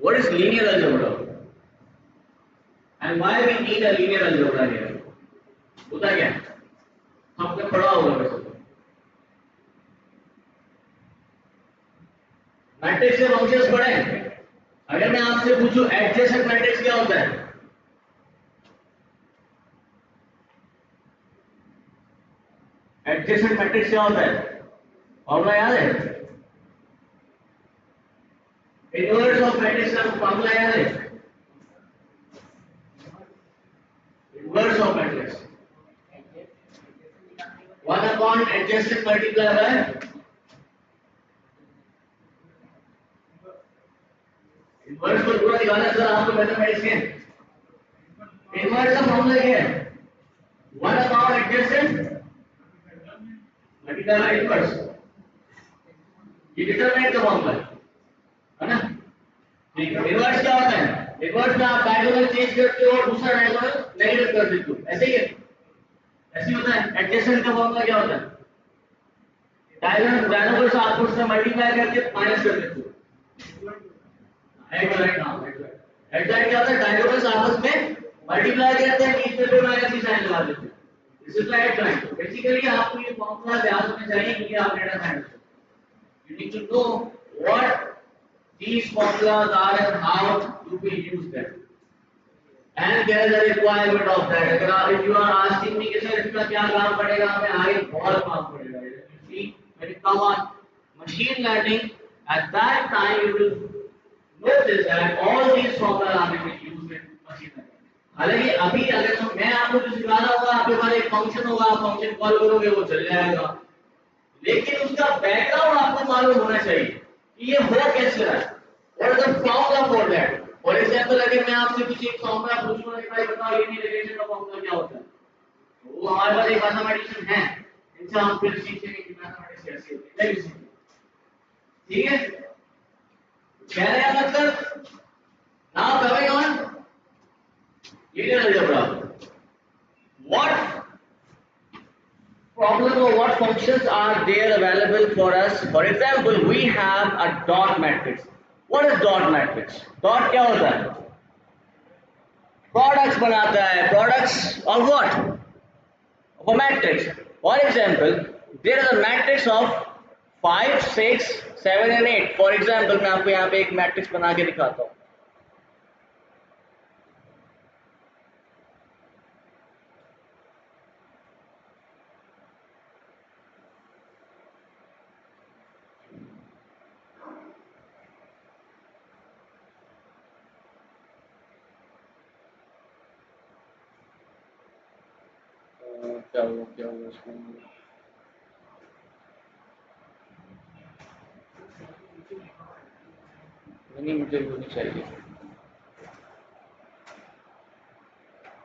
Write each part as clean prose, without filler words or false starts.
What is linear algebra? And why we need a linear algebra here? होता क्या? आपने पढ़ा होगा वैसे। मैट्रिक्स के फंक्शंस पढ़े हैं? अगर मैं आपसे पूछूं एडजेसेंट मैट्रिक्स क्या होता है? एडजेसेंट मैट्रिक्स क्या होता है? फॉर्मूला याद है? इनवर्स ऑफ मैट्रिक्स का फॉर्मूला याद है? Inverse of matrix 1 upon adjacent multiplied by inverse को पूरा दिखाना सर आपको मैथमेटिक्स के इनवर्स का फॉर्मूला क्या है? 1 upon adjacent multiplied by inverse. ये डिटरमिनेंट का फॉर्मूला है ना? ठीक है। इनवर्स क्या होता है? इनवर्स में आप डायगोनल चेंज करते हो और दूसरा डायगोनल नेगेटिव कर देते हो, ऐसे ही है? ऐसे ही होता है। एडजेसेंट का फॉर्मूला क्या होता है? डायगोनल से आपको उससे मल्टीप्लाई करके माइनस कर देते हो। राइट नाउ एडजाइट क्या होता है? डायगोनल्स आपस में मल्टीप्लाई करते हैं, बीच में फिर माइनस की साइन लगा देते हैं। This is the adjoint. Basically आपको ये फॉर्मूला याद होना चाहिए क्योंकि आप data science you need to know what these formulas are and how you will use them, and there is a requirement of that. अगर आप if you are asking me कि सर इसका क्या काम पड़ेगा, हमें आगे बहुत काम पड़ेगा। You see when you come on machine learning, at that time you will notice that all these formulas are being used in machine learning. हालांकि अभी अगर मैं आपको जो सिखा रहा हूँ, आपके पास एक फंक्शन होगा, आप फंक्शन कॉल करोगे वो चल जाएगा, लेकिन उसका बैकग्राउंड आपको मालूम होना चाहिए कि ये हो कैसे रहा है। What is the formula for that? For example अगर मैं आपसे कुछ एक फॉर्मूला पूछूंगा कि भाई बताओ लीनियर रिलेशन का फॉर्मूला क्या होता है, तो वो हमारे पास एक मैथमेटिशियन है, इनसे हम फिर सीखेंगे कि मैथमेटिक्स कैसे होती है। ठीक है? कह रहे हैं मतलब now coming on linear algebra, what problem or what functions are there available for us? For example, we have a dot matrix. What is dot matrix? Dot क्या होता है? Products बनाता है। Products of what? Of a matrix. For example, there is a matrix of 5, 6, 7 and 8. For example, मैं आपको यहाँ पे एक मैट्रिक्स बना के दिखाता हूँ। क्या हुआ इसमें? नहीं मुझे वो नहीं चाहिए,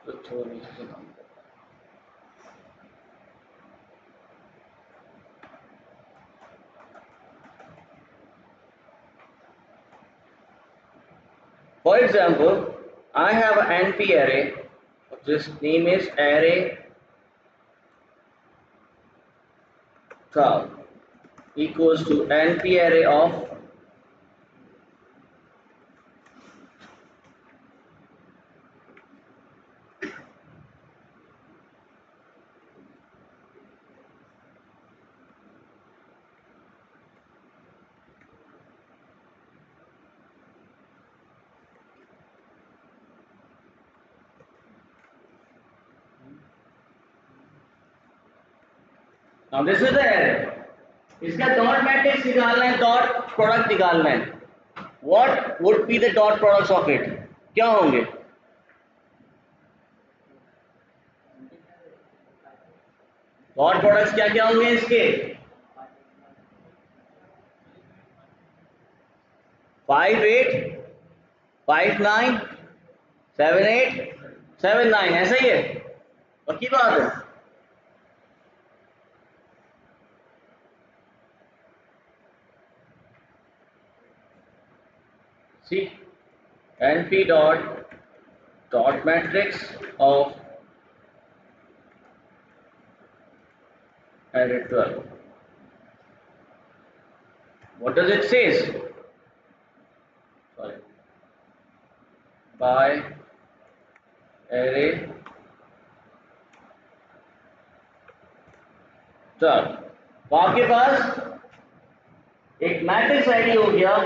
तो थोड़ा नीचे से काम करो। For example, I have an NP array. This name is array 12 equals to NP array of now this is the array. इसका डॉट मैट्रिक्स निकालना है, डॉट प्रोडक्ट निकालना है। What would be the dot products of it? क्या होंगे? Dot products क्या क्या होंगे इसके? 5 8 5 9 7 8 7 9, ऐसा ही है? पक्की बात है? See, NP dot matrix of array 12. What does it says? Sorry. By array. चल तो आपके पास एक मैट्रिक्स रेडी हो गया।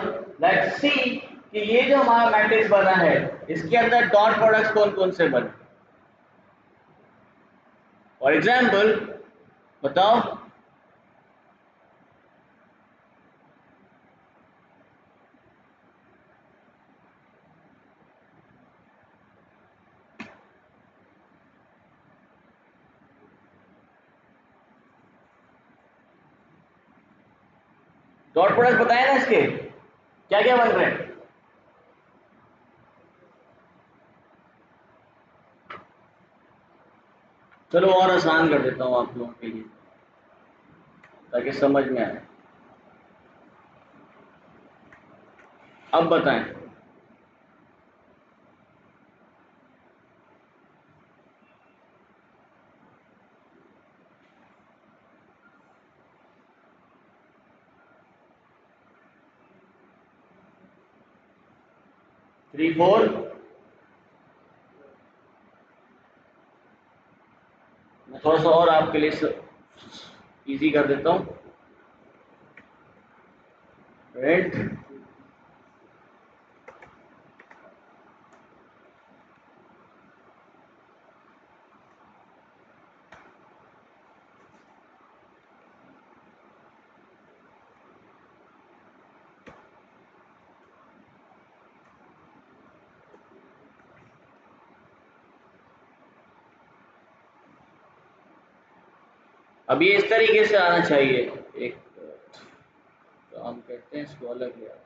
लेट्स सी कि ये जो हमारा मैट्रिक्स बना है इसके अंदर डॉट प्रोडक्ट्स कौन कौन से बने। फॉर एग्जाम्पल बताओ। डॉट प्रोडक्ट बताए ना इसके क्या क्या बन रहे हैं। चलो और आसान कर देता हूं आप लोगों के लिए ताकि समझ में आए। अब बताएं। थ्री फोर मैं थोड़ा सा और आपके लिए इजी कर देता हूं। रेंट अब ये इस तरीके से आना चाहिए। एक काम कहते हैं इसको अलग ले आता है।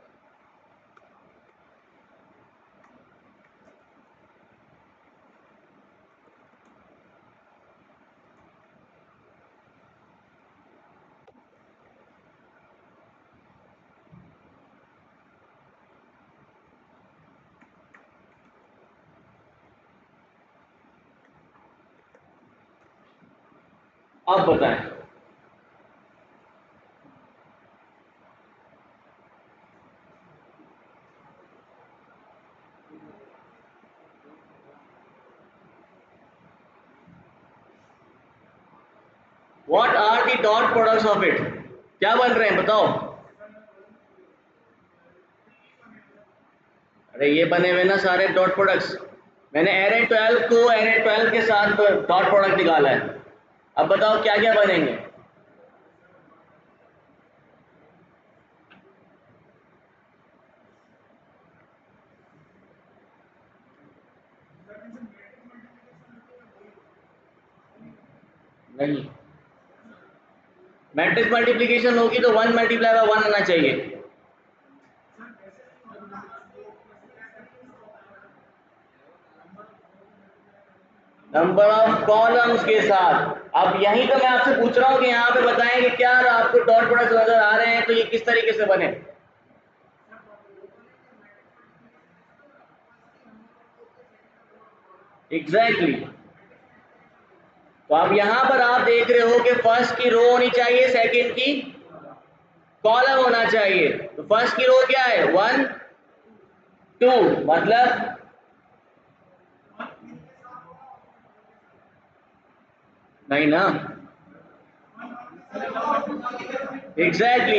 अब बताएं। What are the dot products of it. क्या बन रहे हैं बताओ। अरे ये बने हुए ना सारे डॉट प्रोडक्ट्स। मैंने एरे 12 को एरे 12 के साथ डॉट प्रोडक्ट निकाला है। अब बताओ क्या क्या बनेंगे। नहीं मैट्रिक्स मल्टीप्लिकेशन होगी तो 1 मल्टीप्लाई बाय 1 आना चाहिए। नंबर ऑफ कॉलम्स के साथ। अब यही तो मैं आपसे पूछ रहा हूँ कि यहाँ पे बताएं कि क्या आपको डॉट प्रोडक्ट नजर आ रहे हैं तो ये किस तरीके से बने। एग्जैक्टली तो अब यहाँ पर आप देख रहे हो कि फर्स्ट की रो होनी चाहिए सेकंड की कॉलम होना चाहिए। तो फर्स्ट की रो क्या है 1 2 मतलब नहीं ना। एग्जैक्टली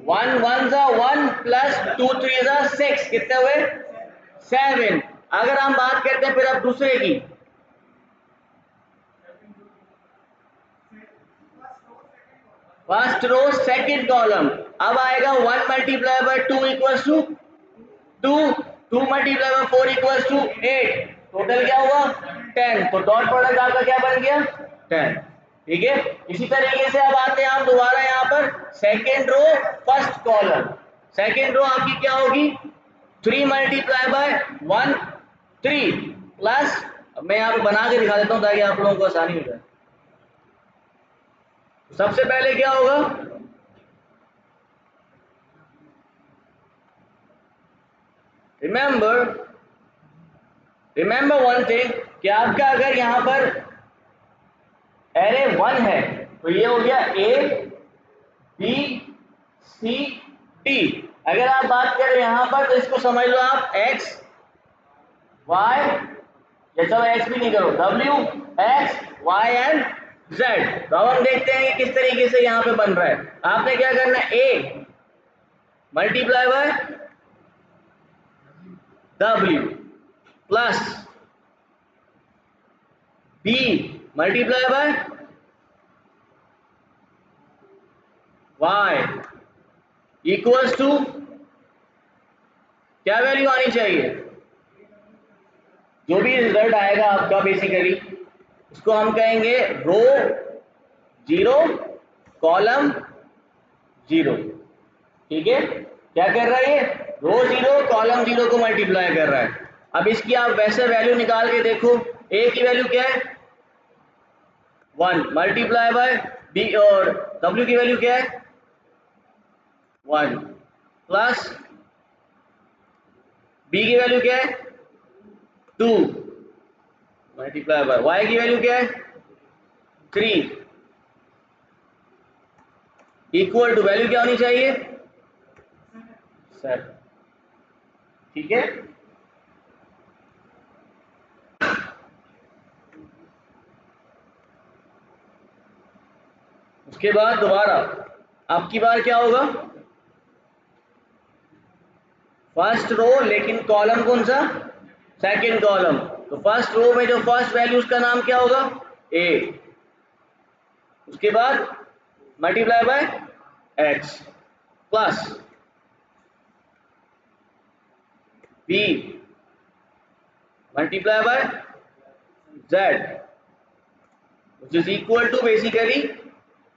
1 1 जा 1 प्लस 2 3 जा 6 कितने हुए 7। अगर हम बात करते हैं फिर अब दूसरे की फर्स्ट रो सेकंड कॉलम। अब आएगा 1 multiply by 2 equals to 2 2 multiply by 4 equals to 8। Total क्या हुआ 10। तो डॉट प्रोडक्ट आपका क्या बन गया 10। ठीक है। इसी तरीके से अब आते हैं हम दोबारा यहाँ पर second row first column. Second row आपकी क्या होगी 3 मल्टीप्लाई बाय 1 3 प्लस मैं यहाँ पे बना के दिखा देता हूँ ताकि आप लोगों को आसानी हो जाए। सबसे पहले क्या होगा रिमेंबर वन थिंग कि आपका अगर यहां पर एरे 1 है तो ये हो गया ए बी सी डी। अगर आप बात करें यहां पर तो इसको समझ लो आप एक्स वाई, या चलो एक्स भी नहीं करो, W X Y and Z. तो अब हम देखते हैं कि किस तरीके से यहाँ पे बन रहा है। आपने क्या करना है, A multiply by W plus B multiply by Y equals to क्या वैल्यू आनी चाहिए, जो भी रिजल्ट आएगा आपका बेसिकली उसको हम कहेंगे रो जीरो कॉलम जीरो। ठीक है, क्या कर रहा है ये, रो जीरो कॉलम जीरो को मल्टीप्लाई कर रहा है। अब इसकी आप वैसे वैल्यू निकाल के देखो, ए की वैल्यू क्या है 1 मल्टीप्लाई बाय बी, और डब्ल्यू की वैल्यू क्या है 1 प्लस बी की वैल्यू क्या है 2 मल्टीप्लाई बाय वाई की वैल्यू क्या है 3 इक्वल टू वैल्यू क्या होनी चाहिए 7। ठीक है, उसके बाद दोबारा आपकी बार क्या होगा, फर्स्ट रो लेकिन कॉलम कौन सा, सेकंड कॉलम। तो फर्स्ट रो में जो फर्स्ट वैल्यू उसका नाम क्या होगा ए, उसके बाद multiply by X plus B multiply by Z which is equal to basically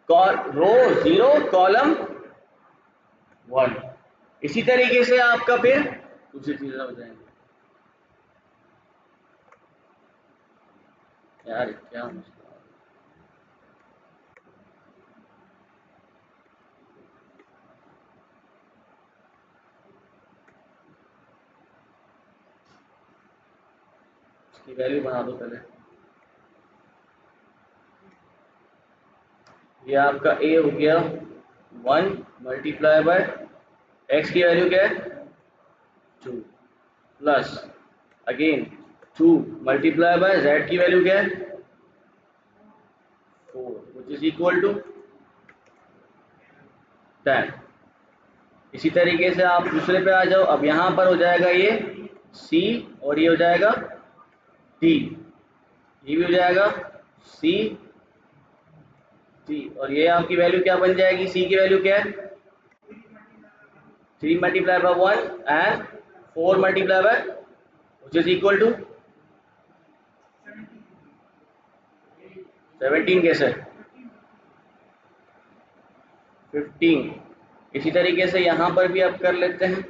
row zero column 1। इसी तरीके से आपका फिर दूसरी चीजें हो जाएंगी। यार क्या मसला है? इसकी वैल्यू बना दो पहले। ये आपका ए हो गया 1 मल्टीप्लाई बाय एक्स की वैल्यू क्या है 2 plus again 2 multiply by Z की वैल्यू क्या है 4 विच इज इक्वल टू 10। इसी तरीके से आप दूसरे पे आ जाओ। अब यहाँ पर हो जाएगा ये सी और ये हो जाएगा डी, ये भी हो जाएगा सी डी, और ये आपकी वैल्यू क्या बन जाएगी, सी की वैल्यू क्या है 3 multiply by 1 and 4 multiply by which is equal to 17 कैसे 15। इसी तरीके से यहाँ पर भी आप कर लेते हैं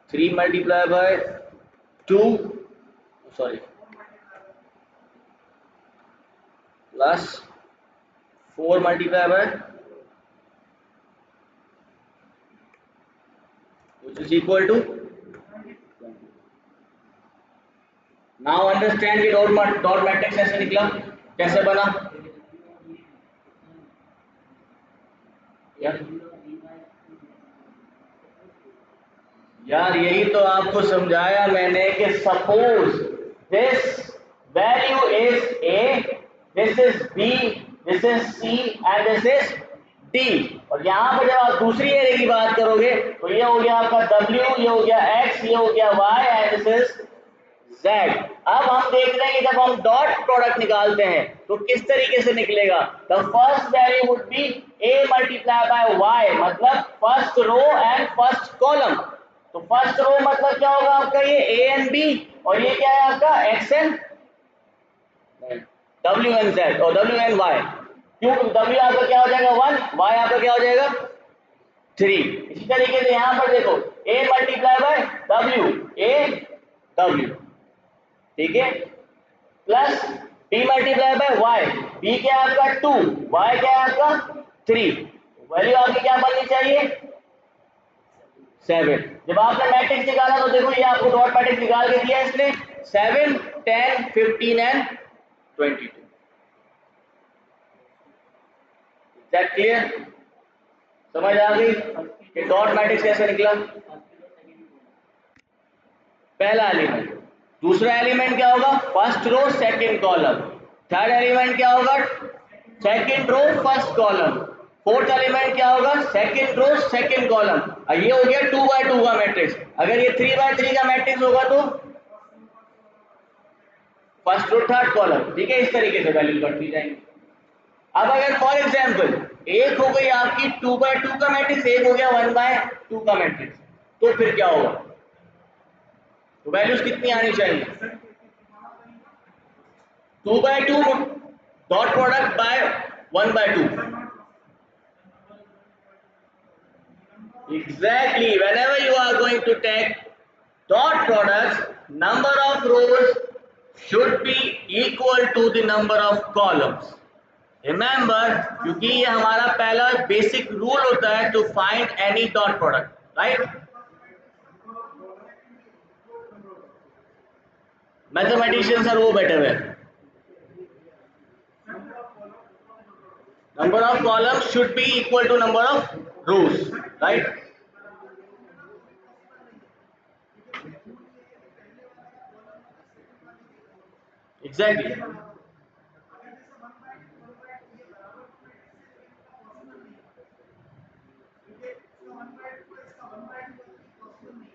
3 multiply by 2 sorry plus 4 multiply bye which is equal to। Now understand ये डॉट मैट्रिक्स कैसे निकला, कैसे बना। यार यही तो आपको समझाया मैंने कि suppose this value is A, this is B, this is C and this is D. और यहाँ पे जब आप दूसरी एरे की बात करोगे तो ये हो गया आपका W, ये हो गया X, ये हो गया Y and this is Z। अब हम देख रहे हैं कि जब हम डॉट प्रोडक्ट निकालते हैं तो किस तरीके से निकलेगा। The first value would be A multiply by Y, मतलब first row and first column. तो फर्स्ट रो मतलब क्या होगा आपका, ये A एंड B, और ये क्या है आपका X and W and Z और W एंड Y। क्यों, W आपका क्या हो जाएगा 1, Y आपका क्या हो जाएगा 3। इसी तरीके से यहां पर देखो A multiply bye W, A W, ठीक है, plus B multiply by Y, B क्या है आपका 2, Y क्या है आपका 3। वैल्यू आपकी क्या बननी चाहिए 7। जब आपने मैट्रिक्स निकाला तो देखो ये आपको डॉट मैट्रिक्स निकाल के दिया इसने 7 10 15 एंड 22। दैट क्लियर, समझ आ गई कि डॉट मैट्रिक्स कैसे निकला। पहला एलिमेंट। दूसरा एलिमेंट क्या होगा? First row second column. Third element क्या होगा? Second row first column. Fourth element क्या होगा? Second row second column. ये हो गया 2x2 का मैट्रिक्स। अगर ये 3x3 का मैट्रिक्स होगा तो फर्स्ट रो थर्ड कॉलम। ठीक है, इस तरीके से वैल्यू बढ़ती जाएंगी। अब अगर फॉर एग्जांपल एक हो गई आपकी 2x2 का मैट्रिक्स, एक हो गया 1/2 का मैट्रिक्स, तो फिर क्या होगा? तो वैल्यूज कितनी आनी चाहिए? 2/2 dot product by 1/2। Exactly. Whenever you are going to take dot products, number of rows should be equal to the number of columns. Remember, क्योंकि ये हमारा पहला बेसिक रूल होता है to find any dot product, right? Mathematicians are वो बैठे हुए हैं. Number of columns should be equal to number of rows, right? Exactly.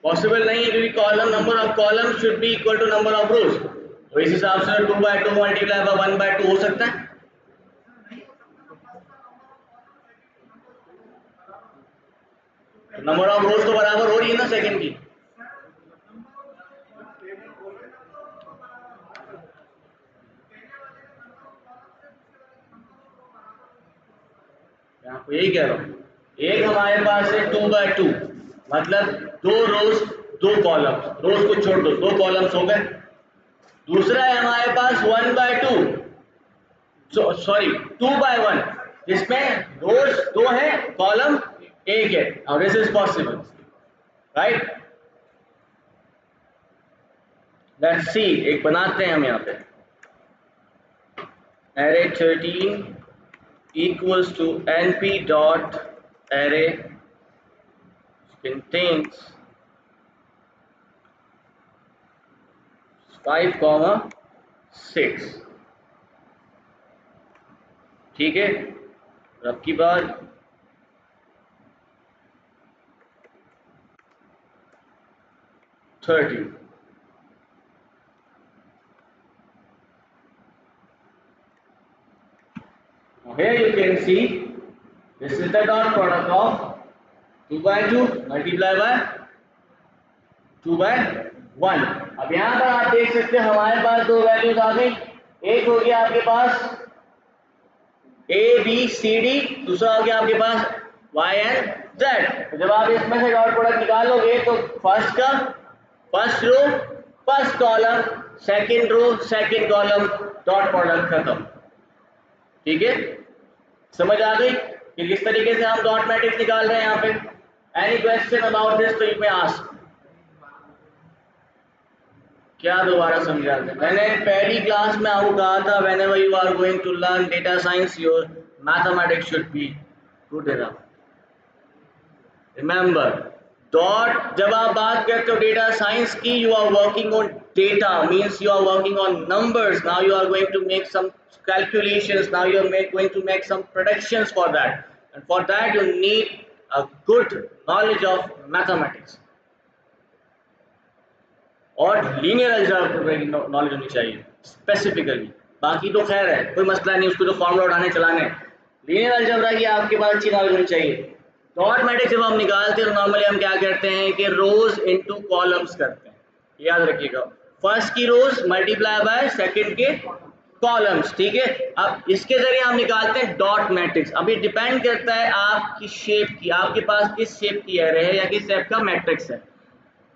Possible नहीं है क्योंकि column number of column should be equal to number of rows. तो इस हिसाब से 2/2 मल्टीप्लाई बाय 1/2 हो सकता है। तो नंबर ऑफ रोज तो बराबर हो रही है ना सेकंड की। मैं आपको यही कह रहा हूँ, एक हमारे पास है 2/2, मतलब 2 रोज 2 कॉलम, रोज को छोड़ दो, 2 कॉलम्स हो गए। दूसरा है हमारे पास 1/2, सॉरी 2/1, जिसमें रोज 2 है कॉलम 1 है। और this is possible, right? Let's see, एक बनाते हैं हम यहाँ पे। array 13 equals to np dot array contains 5, 6। ठीक है, अब की बात thirty. Here you can see this is the dot product of 2/2 multiply by 2/1। अब यहाँ पर आप देख सकते हैं हमारे पास दो वैल्यूज आ गई। एक हो गया आपके पास a b c d, दूसरा हो गया आपके पास y and z। तो जब आप इसमें से डॉट प्रोडक्ट निकालोगे तो फर्स्ट का first row first column, second row second column, dot product खत्म। ठीक है, समझ आ गई कि किस तरीके से हम डॉट मैट्रिक्स निकाल रहे हैं यहाँ पे? एनी क्वेश्चन अबाउट दिस तो यू मे आस्क। क्या दोबारा समझा दें? मैंने पहली क्लास में आपको कहा था whenever you are going to learn data science your mathematics should be good enough. Remember, dot जब आप बात करते हो डेटा साइंस की, you are working on data, means you are working on numbers. Now you are going to make some calculations, now you are going to make some predictions for that, and for that you need a good knowledge of mathematics और linear algebra की knowledge होनी चाहिए specifically. बाकी तो खैर है, कोई मसला नहीं, उसको जो फॉर्मूला उठाने चलाने। लीनियर अलजेब्रा की आपके पास अच्छी नॉलेज होनी चाहिए। डॉट मैट्रिक्स जब हम निकालते हैं तो नॉर्मली हम क्या करते हैं कि रोज इनटू कॉलम्स करते हैं, याद रखिएगा। फर्स्ट की रोज मल्टीप्लाई बाय सेकंड के कॉलम्स। ठीक है, अब इसके जरिए हम निकालते हैं डॉट मैट्रिक्स। अब ये डिपेंड करता है आपकी शेप की, आपके पास किस शेप की एरे है या किस शेप का मैट्रिक्स है।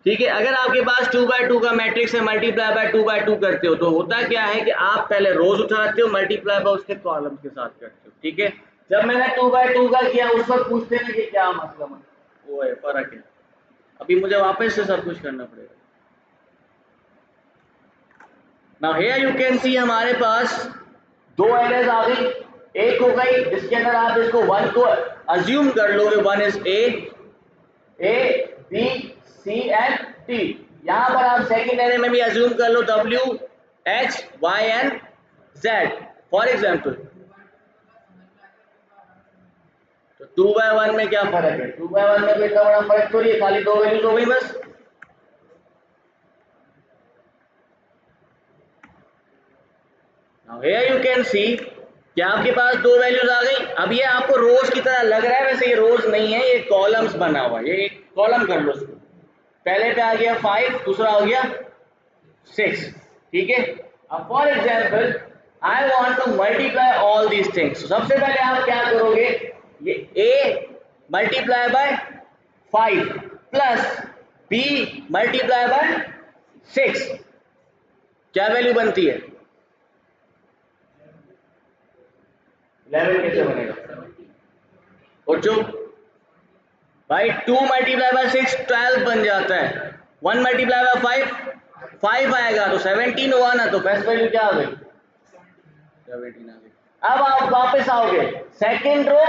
ठीक है, अगर आपके पास 2/2 का मैट्रिक्स है, मल्टीप्लाई बाय 2/2 करते हो तो होता क्या है कि आप पहले रोज उठाते हो, मल्टीप्लाई बाय उसके कॉलम के साथ करते हो। ठीक है, जब मैंने 2/2 का किया उस वक्त पूछते हैं कि क्या मतलब वो है, फर्क है। अभी मुझे वापस से सब कुछ करना पड़ेगा। नाउ हियर यू कैन सी हमारे पास दो एरेज आ गई। एक हो गई जिसके अंदर आप इसको 1 को अज्यूम कर लोगे, 1 is A B C and D. यहाँ पर आप सेकंड एरे में भी अज्यूम कर लो W H Y and Z for example. तो 2/1 में क्या फर्क है? 2/1 में कोई इतना बड़ा फर्क थोड़ी है, खाली दो वैल्यूज हो गई बस। Now here you can see कि आपके पास दो वैल्यूज आ गई। अब ये आपको रोज की तरह लग रहा है, वैसे ये रोज नहीं है, ये कॉलम्स बना हुआ है। ये एक कॉलम कर लो इसको, पहले पे आ गया 5, दूसरा हो गया 6, ठीक है। अब for example I want to multiply all these things. सबसे पहले आप क्या करोगे, ये a multiply by 5 plus b multiply by 6, क्या वैल्यू बनती है? 11 कैसे बनेगा? और जो भाई 2 मल्टीप्लाई बाय 6 12 बन जाता है, 1 मल्टीप्लाई बाय 5 5 आएगा, तो 17 हुआ ना, तो फर्स्ट वैल्यू क्या आ गई? 17 आ गई। अब आप वापस आओगे सेकंड रो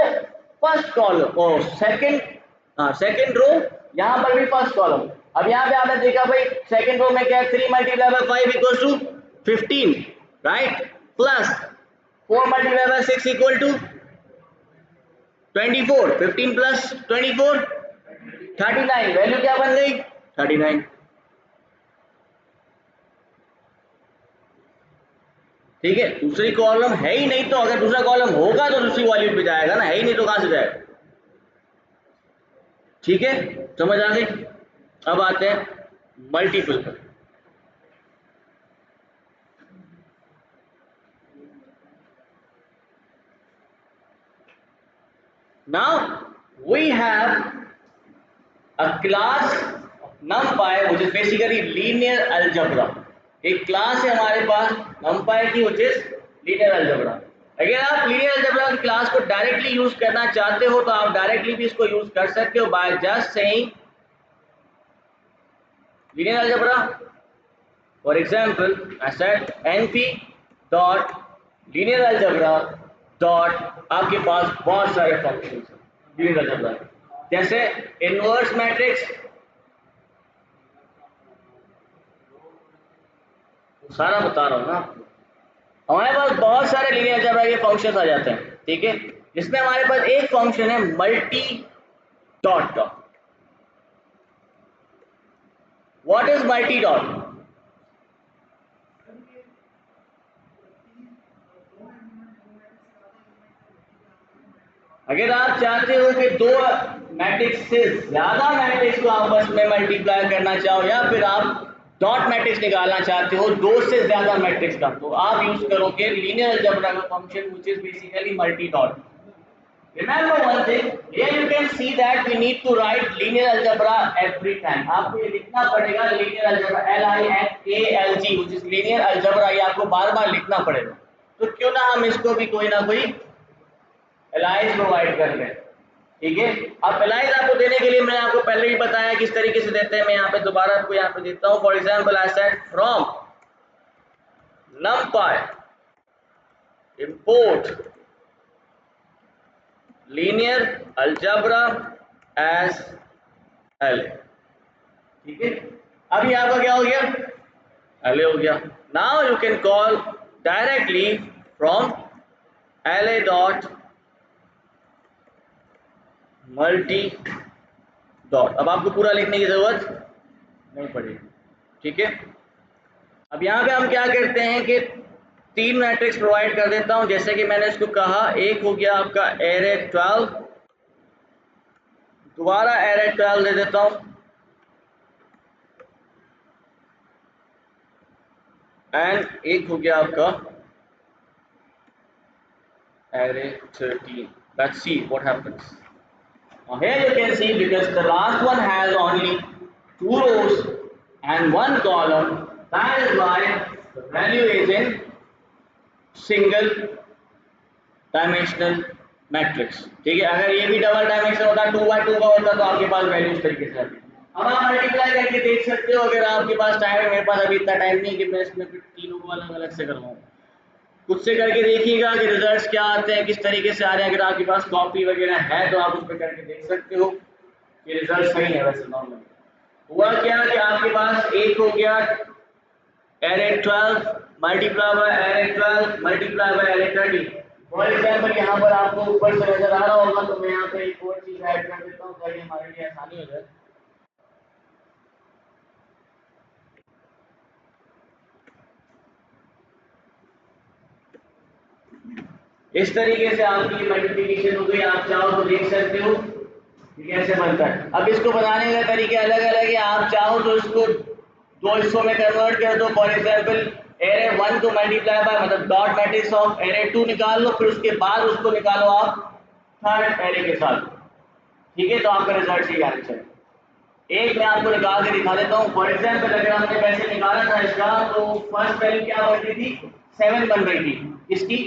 फर्स्ट कॉलम, ओ सेकंड रो, यहां पर भी फर्स्ट कॉलम। अब यहां पे आपने देखा भाई सेकंड रो में क्या है, 3 multiply by 5 equal to 15, right, plus 4 multiply by 6 equal to 24, 15 plus 24 39, value क्या बन गई? 39। ठीक है, दूसरी कॉलम है ही नहीं, तो अगर दूसरा कॉलम होगा तो दूसरी वैल्यू पे जाएगा ना, है ही नहीं तो कहां से जाएगा? ठीक है, समझ आ गई। अब आते हैं मल्टीपल पर। Now we have a class NumPy which is basically linear algebra. एक क्लास है हमारे पास NumPy की which is linear algebra. अगर आप linear algebra की क्लास को डायरेक्टली यूज करना चाहते हो तो आप डायरेक्टली भी इसको यूज कर सकते हो by just saying linear algebra. For example, I said np dot linear algebra dot आपके पास बहुत सारे फंक्शंस हैं linear algebra के, जैसे इनवर्स मैट्रिक्स, सारा बता रहा हूँ ना आपको। हमारे पास बहुत सारे लीनियर अलजेब्रा के फंक्शंस आ जाते हैं, ठीक है, जिसमें हमारे पास एक फंक्शन है multi dot dot. What is multi dot? अगर आप चाहते हो कि दो मैट्रिक्स से ज्यादा मैट्रिक्स को आपस में मल्टीप्लाई करना चाहो, या फिर आप डॉट मैट्रिक्स निकालना चाहते हो दो से ज्यादा मैट्रिक्स का, तो आप यूज करोगे लीनियर अलजेब्रा का function which is basically multi dot. Remember one thing, here you can see that we need to write linear algebra every time. आपको ये लिखना पड़ेगा linear algebra, LINEALG which is linear algebra, ये आपको बार-बार लिखना पड़ेगा। तो क्यों ना हम इसको भी कोई ना कोई एलाइज प्रोवाइड कर दें, ठीक है। अब एलाइज आपको देने के लिए मैंने आपको पहले ही बताया किस तरीके से देते हैं, मैं यहाँ पे दोबारा आपको यहाँ पे देता हूँ। For example I said from NumPy import linear algebra as LA, ठीक है। अब यहाँ पर क्या हो गया? LA हो गया। Now you can call directly from LA dot multi dot. अब आपको पूरा लिखने की जरूरत नहीं पड़ेगी, ठीक है। अब यहाँ पे हम क्या करते हैं कि 3 मैट्रिक्स प्रोवाइड कर देता हूं, जैसे कि मैंने इसको कहा, एक हो गया आपका एरे 12, दोबारा एरे 12 दे देता हूं, एंड एक हो गया आपका array 13. Let's see what happens. Now here you can see because the last one has only 2 rows and 1 column, that is why the value is in single dimensional matrix, ठीक है। अगर ये भी डबल डायमेंशन होता, 2x2 का होता, तो आपके पास वैल्यू इस तरीके से आती। अब आप मल्टीप्लाई करके देख सकते हो, अगर आपके पास टाइम है, मेरे पास अभी इतना टाइम नहीं कि मैं इसमें फिर तीनों को अलग अलग से करवाऊँ। खुद से करके देखिएगा कि रिजल्ट्स क्या आते हैं, किस तरीके से आ रहे हैं। अगर आपके पास कॉपी वगैरह है तो आप उस पर करके देख सकते हो कि रिजल्ट सही है वैसे नॉर्मल। हुआ क्या कि आपके पास एक हो गया array 12 multiply by array 12 multiply by array 30। For example यहाँ पर आपको ऊपर से नजर आ रहा होगा, तो मैं यहाँ पे एक और चीज ऐड कर देता हूँ ताकि हमारे लिए आसानी हो जाए। इस तरीके से आपकी मल्टीप्लिकेशन हो गई। आप चाहो तो देख सकते हो ये कैसे बनता है। अब इसको बनाने का तरीके अलग अलग है। आप चाहो तो इसको दो हिस्सों में कन्वर्ट कर दो। फॉर एग्जांपल एरे 1 को मल्टीप्लाई बाय मतलब डॉट मैट्रिक्स ऑफ एरे 2 निकाल लो, फिर उसके बाद उसको निकालो आप थर्ड एरे के साथ। ठीक है, तो आपका रिजल्ट ही आना चाहिए। एक मैं आपको निकाल के दिखा देता हूँ। फॉर एग्जांपल अगर हमने पैसे निकाला था इसका, तो फर्स्ट वैल्यू क्या बन रही थी? 7 बन रही थी। इसकी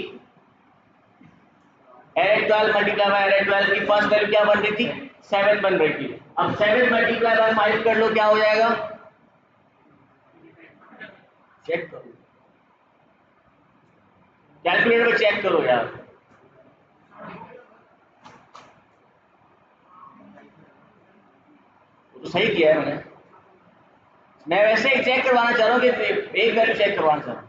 एरे 12 मल्टीप्लाई बाय एरे 12 की फर्स्ट वैल्यू क्या बन रही थी? 7 बन रही थी। अब 7 मल्टीप्लाई बाय 5 कर लो, क्या हो जाएगा? चेक करो, कैलकुलेटर पे चेक करो यार। तो सही किया है मैंने। मैं वैसे ही चेक करवाना चाह रहा हूँ कि एक वैल्यू चेक करवाना चाह रहा हूँ।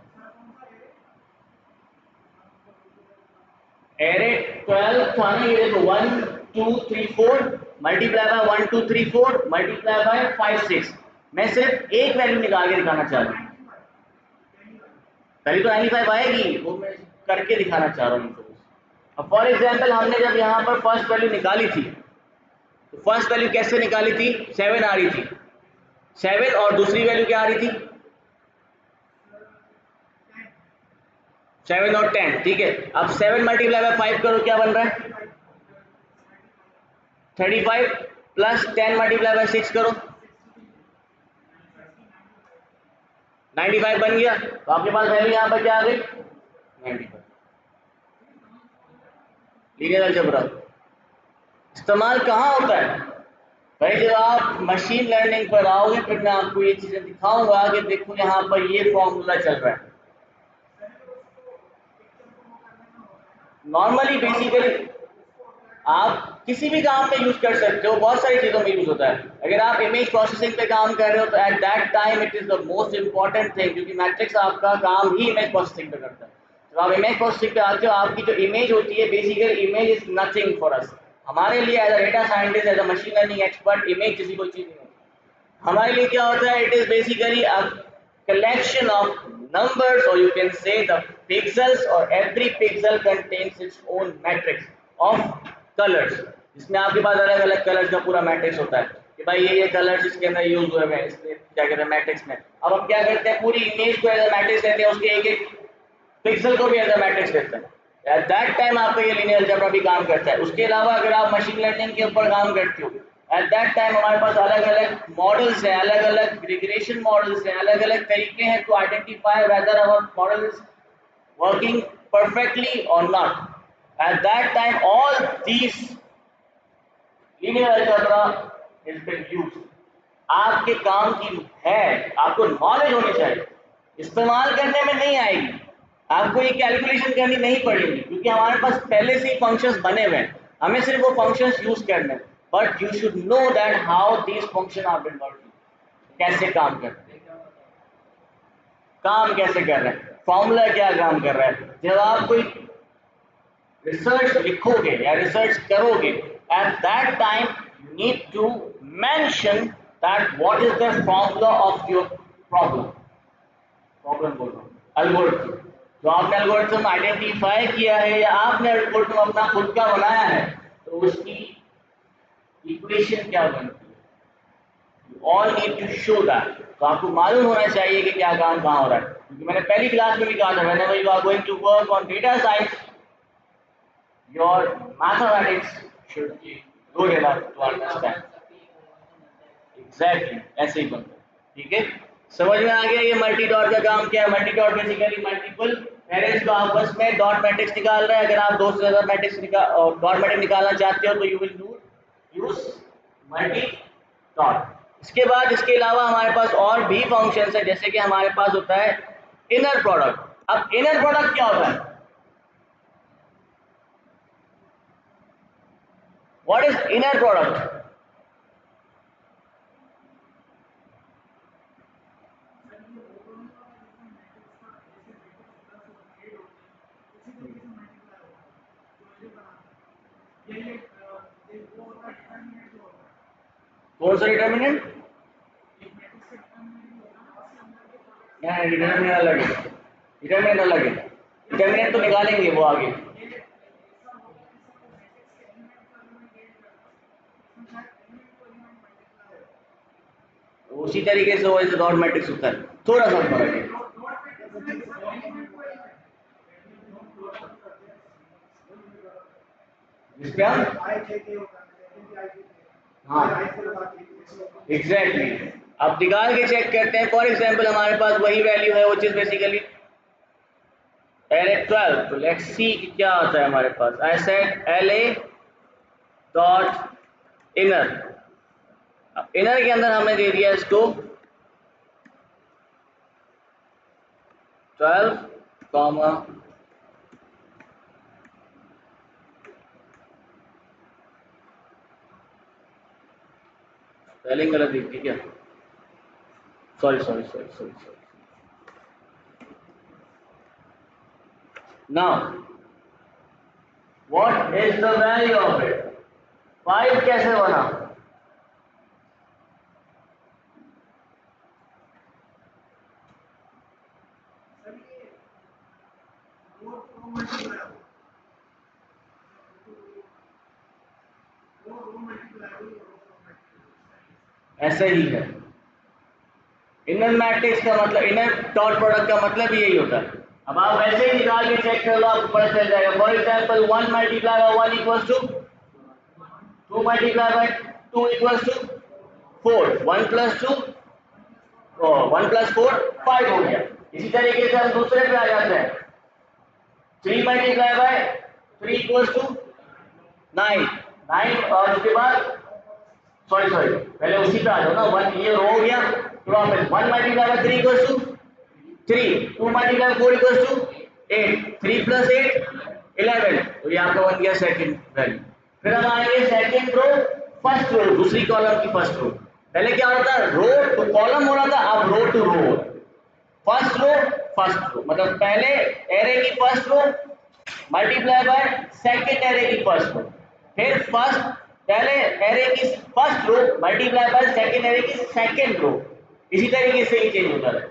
एरे 12 था ना, ये देखो 1 2 3 4 मल्टीप्लाई बाय 1 2 3 4 मल्टीप्लाई बाय 5 6। मैं सिर्फ एक वैल्यू निकाल के दिखाना चाह रहा हूँ। पहले तो 95 आएगी, वो मैं करके दिखाना चाह रहा हूँ। अब फॉर एग्जांपल हमने जब यहाँ पर फर्स्ट वैल्यू निकाली थी, तो फर्स्ट वैल्यू कैसे निकाली थी? 7 आ रही थी। 7 और दूसरी वैल्यू क्या आ रही थी? 7 और 10। ठीक है, अब 7 मल्टीप्लाई बाय 5 करो, क्या बन रहा है? 35 प्लस 10 मल्टीप्लाई बाय 6 करो, 95 बन गया। तो आपके पास वैल्यू यहाँ पर क्या आ गई? 95। लीनियर अलजेब्रा इस्तेमाल कहाँ होता है भाई? जब आप मशीन लर्निंग पर आओगे, फिर मैं आपको ये चीजें दिखाऊंगा कि देखो यहाँ पर ये फॉर्मूला चल रहा है। नॉर्मली बेसिकली आप किसी भी काम में यूज कर सकते हो, बहुत सारी चीजों में यूज होता है। अगर आप इमेज प्रोसेसिंग पे काम कर रहे हो, तो eight that time it is the most important thing, क्योंकि मैट्रिक्स आपका काम ही इमेज प्रोसेसिंग पे करता है। तो आप इमेज प्रोसेसिंग पे आते हो, आपकी जो इमेज होती है, basically image is nothing for us. हमारे लिए as a data scientist, as a machine learning expert, image जैसी कोई चीज नहीं होती। हमारे लिए क्या होता है? It is basically a collection of numbers, or you can say the pixels, or every pixel contains its own matrix of colors, जिसमें आपके पास अलग अलग कलर्स का पूरा मैट्रिक्स होता है कि भाई ये कलर्स इसके अंदर यूज हुए हैं, इसमें क्या कहते हैं मैट्रिक्स में। अब हम क्या करते हैं? पूरी इमेज को एज अ मैट्रिक्स लेते हैं, उसके एक एक पिक्सल को भी एज अ मैट्रिक्स लेते हैं। एट दैट टाइम आपका ये लीनियर अलजेब्रा भी काम करता है। उसके अलावा अगर आप मशीन लर्निंग के ऊपर काम करते हो, एट दैट टाइम हमारे पास अलग अलग मॉडल्स हैं, अलग अलग रिग्रेशन मॉडल्स हैं, अलग अलग तरीके हैं to identify whether our model is working perfectly और not. At that time all these linear algebra is been used. आपके काम की है, आपको नॉलेज होनी चाहिए, इस्तेमाल करने में नहीं आएगी, आपको ये कैलकुलेशन करनी नहीं पड़ेगी, क्योंकि हमारे पास पहले से ही फंक्शंस बने हुए हैं, हमें सिर्फ वो फंक्शंस यूज करने हैं। But you should know that how these function are been working, कैसे काम कर रहे हैं, काम कैसे कर रहे हैं, फॉर्मूला क्या काम कर रहा है। जब आप कोई रिसर्च लिखोगे या रिसर्च करोगे, at that time you need to mention that what is the formula of your problem. Problem बोल रहा हूँ, एल्गोरिथम। जो आपने एल्गोरिथम आइडेंटिफाई किया है या आपने एल्गोरिथम अपना खुद का बनाया है, तो उसकी इक्वेशन क्या बनती है, you all need to show that. तो आपको मालूम होना चाहिए कि क्या काम कहाँ हो रहा है, क्योंकि मैंने पहली क्लास में भी कहा था, whenever you are going to work on data science, your mathematics should be good enough to understand. Exactly ऐसे ही बनता है। ठीक है, समझ में आ गया ये मल्टी डॉट का काम क्या है? Multi dot basically multiple arrays को आपस में डॉट मैट्रिक्स निकाल रहा है। अगर आप दो से ज्यादा मैट्रिक्स डॉट मैट्रिक्स निकालना चाहते हो, तो you will use multi dot. इसके बाद इसके अलावा हमारे पास और भी फंक्शंस है, जैसे कि हमारे पास होता है इनर प्रोडक्ट। अब इनर प्रोडक्ट क्या होता है? What is inner product? कौन सा डिटर्मिनेंट? नहीं, डिटर्मिनेंट अलग है, डिटर्मिनेंट अलग है, डिटर्मिनेंट तो निकालेंगे वो आगे। उसी तरीके से वो डॉट मैट्रिक्स होता है, थोड़ा सा फर्क है। इसमें हम हाँ एग्जैक्टली अब निकाल के चेक करते हैं। फॉर एग्जाम्पल हमारे पास वही वैल्यू है, वो चीज बेसिकली एल ए 12, तो लेट्स सी क्या आता है हमारे पास। I said L A dot inner, inner के अंदर हमने दे दिया इसको 12 कॉमा स्पेलिंग गलत लिख दी क्या? Sorry sorry sorry sorry sorry. Now what is the value of it? 5 कैसे बना? ऐसे ही है। इनर मैट्रिक्स का मतलब, इनर डॉट प्रोडक्ट का मतलब यही होता है। अब आप वैसे ही निकाल के चेक कर लो, आपको पता चल जाएगा। For example 1 multiply by 1 equals to 2 multiply by 2 equals to 4, 1 plus 2 1 plus 4 5 हो गया। इसी तरीके से हम दूसरे पे आ जाते हैं। 3 मल्टीप्लाई बाय 3 इक्वल्स टू 9, 9 और उसके बाद सॉरी पहले उसी पे आ जाओ ना। 1 ये रो हो गया, तो वापस 1 multiply by 3 equals to 3, 2 multiply 4 equals to 8, 3 plus 8 11, तो ये आपका बन गया सेकंड वैल्यू। फिर हम आएंगे सेकंड रो फर्स्ट रो, दूसरी कॉलम की फर्स्ट रो। पहले क्या होता था, रो टू कॉलम हो रहा था, अब row to row. First row first row मतलब पहले एरे की first row multiply by second array की फर्स्ट रो, फिर फर्स्ट पहले एरे की first row multiply by second array की सेकंड रो। इसी तरीके से ही चेंज होता है।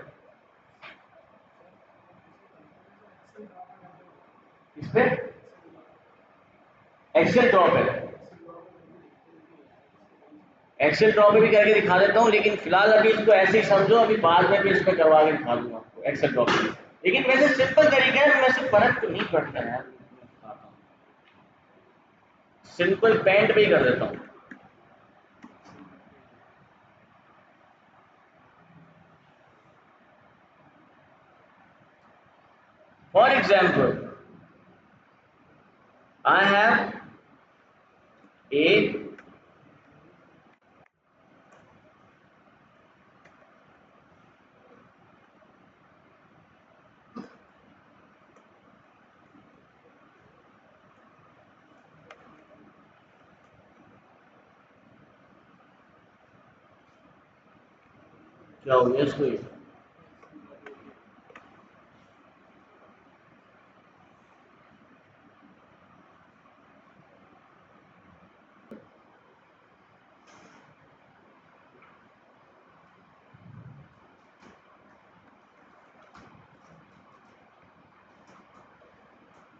इस पे एक्सेल ड्रॉप है, एक्सेल ड्रॉप भी करके दिखा देता हूँ, लेकिन फिलहाल अभी इसको ऐसे ही समझो, अभी बाद में भी इसमें करवा के दिखा दूंगा आपको एक्सेल ड्रॉप। लेकिन वैसे सिंपल तरीका है, वैसे फर्क तो नहीं पड़ता है, सिंपल पेंट पे ही कर देता हूँ। For example I have a क्या हो गया इसको?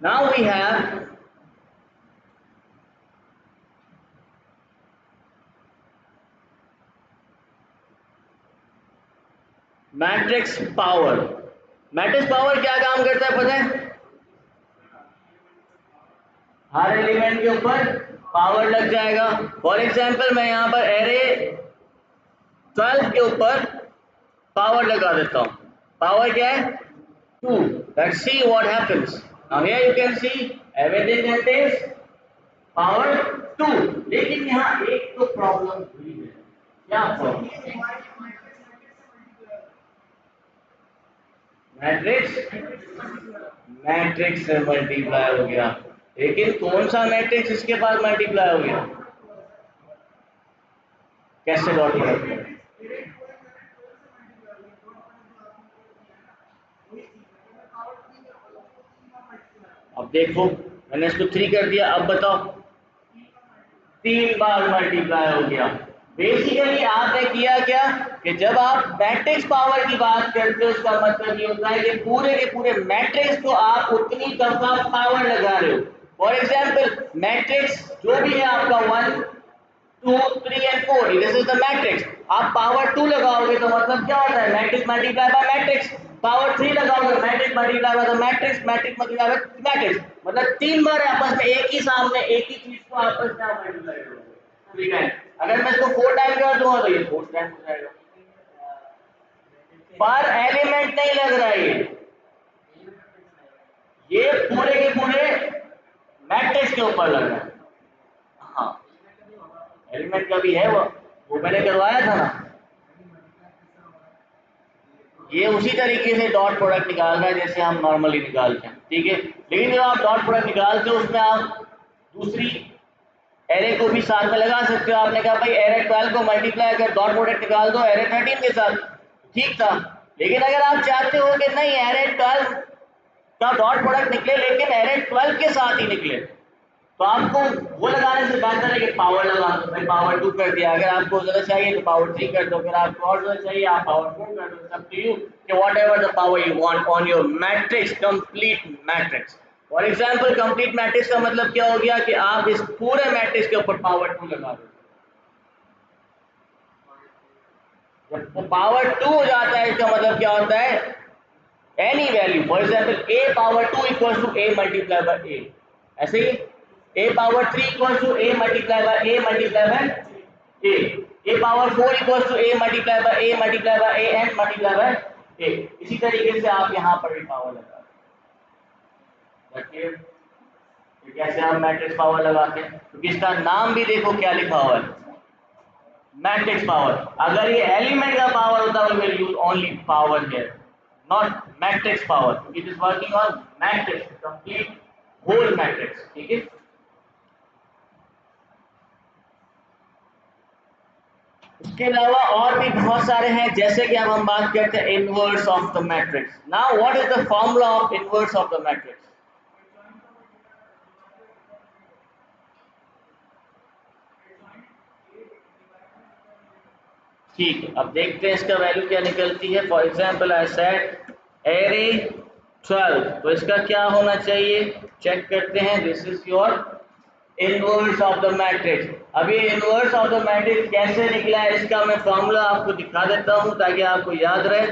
Now we have matrix power. Matrix power क्या काम करता है पता है? हर एलिमेंट के ऊपर पावर लग जाएगा। फॉर एग्जाम्पल मैं यहाँ पर एरे 12 के ऊपर पावर लगा देता हूँ। पावर क्या है? 2। Let's see what happens. Now here you can see everything contains power 2। लेकिन यहाँ एक तो प्रॉब्लम हुई है। क्या प्रॉब्लम? मैट्रिक्स से मल्टीप्लाई हो गया, लेकिन कौन सा मैट्रिक्स इसके पास मल्टीप्लाई हो गया? कैसे डॉट प्रोडक्ट? अब देखो मैंने इसको 3 कर दिया, अब बताओ 3 बार मल्टीप्लाई हो गया। बेसिकली आपने किया क्या कि जब आप मैट्रिक्स पावर की बात करते हो उसका मतलब ये होता है कि पूरे के पूरे मैट्रिक्स को आप उतनी दफा पावर लगा रहे हो। फॉर एग्जांपल मैट्रिक्स जो भी है आपका 1 2 3 and 4, this is the matrix. आप पावर 2 लगाओगे तो मतलब क्या होता है, matrix multiply bye matrix. Power 3 लगाओगे matrix multiply by the matrix, matrix multiply bye matrix, मतलब 3 बार आपस में एक ही सामने एक ही चीज को आपस में आप मल्टीप्लाई करोगे 3 टाइम। अगर मैं इसको 4 टाइम कर दूंगा तो ये 4 टाइम हो जाएगा। पर एलिमेंट नहीं लग रहा है, ये पूरे के पूरे मैट्रिक्स के ऊपर लग रहा है। हाँ एलिमेंट का भी है, वो मैंने करवाया था ना। ये उसी तरीके से डॉट प्रोडक्ट निकाल रहा है जैसे हम नॉर्मली निकालते हैं, ठीक है। लेकिन जब आप डॉट प्रोडक्ट निकालते हो उसमें आप दूसरी एरे को भी साथ में लगा सकते हो। आपने कहा भाई एरे 12 को मल्टीप्लाई कर डॉट प्रोडक्ट निकाल दो एरे 13 के साथ, ठीक था। लेकिन अगर आप चाहते हो कि नहीं एरे 12 का डॉट प्रोडक्ट निकले लेकिन एरे 12 के साथ ही निकले, तो आपको वो लगाने से बेहतर है कि पावर लगा दो। मैं पावर 2 कर दिया, अगर आपको ज़्यादा चाहिए तो पावर 3 कर दो, अगर आपको और ज़्यादा चाहिए आप पावर 4 कर दो। सब टू यू कि whatever the power you want on your matrix, complete matrix. For example complete matrix का मतलब क्या हो गया कि आप इस पूरे मैट्रिक्स के ऊपर पावर 2 लगा दो। जब वो पावर 2 हो जाता है इसका मतलब क्या होता है, any value for example a power 2 equals to a multiply by a, ऐसे ही a power 3 equals to a multiply by a multiply by a power 4 equals to a multiply by a multiply by a and multiply by a। इसी तरीके से आप यहाँ पर भी power लगा रखिए। तो कैसे हम मैट्रिक्स पावर लगाते हैं, क्योंकि इसका नाम भी देखो क्या लिखा हुआ है, मैट्रिक्स पावर। अगर ये एलिमेंट का पावर होता we will use only power here, not matrix power, it is working on matrix, complete whole matrix, ठीक है। उसके अलावा और भी बहुत सारे हैं, जैसे कि अब हम बात करते हैं inverse of the matrix. Now what is the formula of inverse of the matrix. ठीक है, अब देखते हैं इसका वैल्यू क्या निकलती है। For example I said array 12, तो इसका क्या होना चाहिए, चेक करते हैं। This is your inverse of the matrix. अब ये इनवर्स ऑफ द मैट्रिक्स कैसे निकला है इसका मैं फॉर्मूला आपको दिखा देता हूं ताकि आपको याद रहे।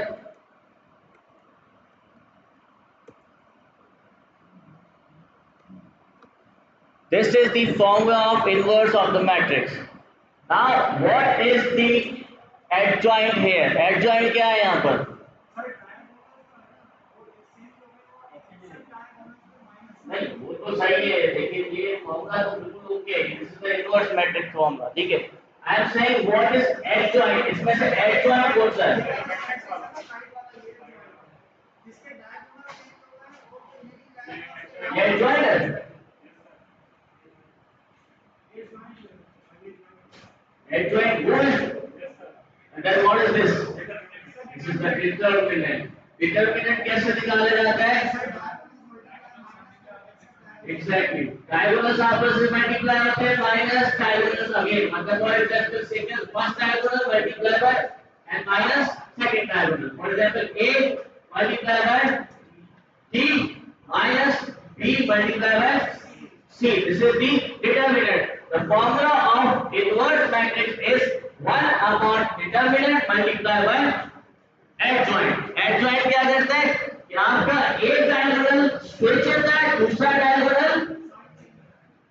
This is the formula of inverse of the matrix. Now, what is the adjoint here? Adjoint क्या है यहाँ पर? नहीं वो तो सही है, लेकिन ये फॉर्मूला तो बिल्कुल ओके है। This is the inverse matrix formula, ठीक है। I am saying what is adjoint, इसमें से adjoint कौन सा है? ये adjoint है। Adjoint वो है। And then what is this? This is the determinant. Determinant कैसे निकाला जाता है? Exactly. Diagonals आपस में मल्टीप्लाई होते हैं माइनस diagonals again. मतलब for example second first diagonal multiply by and minus second diagonal. For example A multiply by D minus B multiply by C. This is the determinant. The formula of inverse matrix is 1 upon determinant multiply by adjoint. Adjoint क्या करता है कि आपका एक diagonal switch होता है, दूसरा diagonal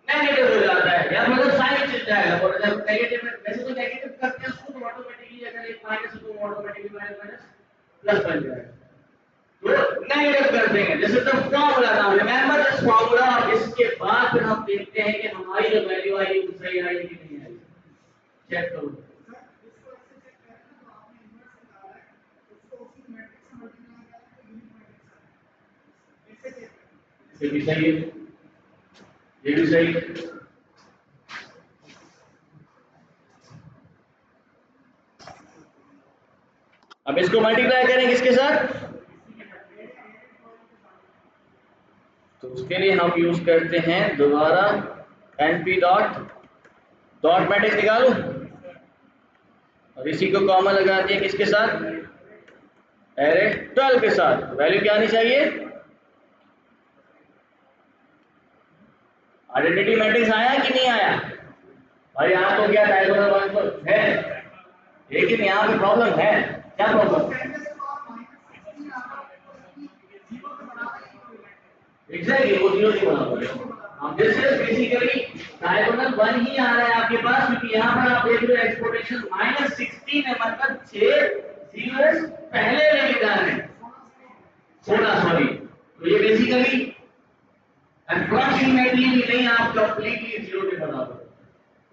negative हो जाता है, या मतलब साइन चेंज जाएगा। फॉर एग्जांपल नेगेटिव में वैसे तो नेगेटिव करते हैं उसको तो ऑटोमेटिकली अगर एक माइनस है तो ऑटोमेटिकली माइनस माइनस प्लस बन जाएगा। तो नेगेटिव कर देंगे। This is the formula. Now remember this formula. और इसके बाद फिर हम देखते हैं कि हमारी जो वैल्यू आई वो सही आई कि नहीं आई। चेक करो। ये भी सही है, ये भी सही है। अब इसको मल्टीप्लाई करें किसके साथ, उसके लिए हम यूज करते हैं दोबारा np डॉट मैट्रिक्स निकालो और इसी को कॉमन लगा दिया किसके साथ, एरे 12 के साथ। वैल्यू क्या आनी चाहिए, आइडेंटिटी मैट्रिक्स आया कि नहीं आया भाई, यहाँ तो क्या डायगोनल वन तो है, लेकिन यहाँ पे प्रॉब्लम है, क्या प्रॉब्लम, एग्जैक्टली वो जीरो नहीं बना पा रहे। This is basically diagonal one ही आ रहा है आपके पास, क्योंकि यहाँ पर आप देख रहे हो एक्सपोनेंशियल -16 है, मतलब 6 जीरोस पहले लेके जा रहे हैं, 16 सॉरी। तो ये बेसिकली अप्रॉक्सीमेटली भी नहीं, आप कंप्लीटली जीरो के बराबर,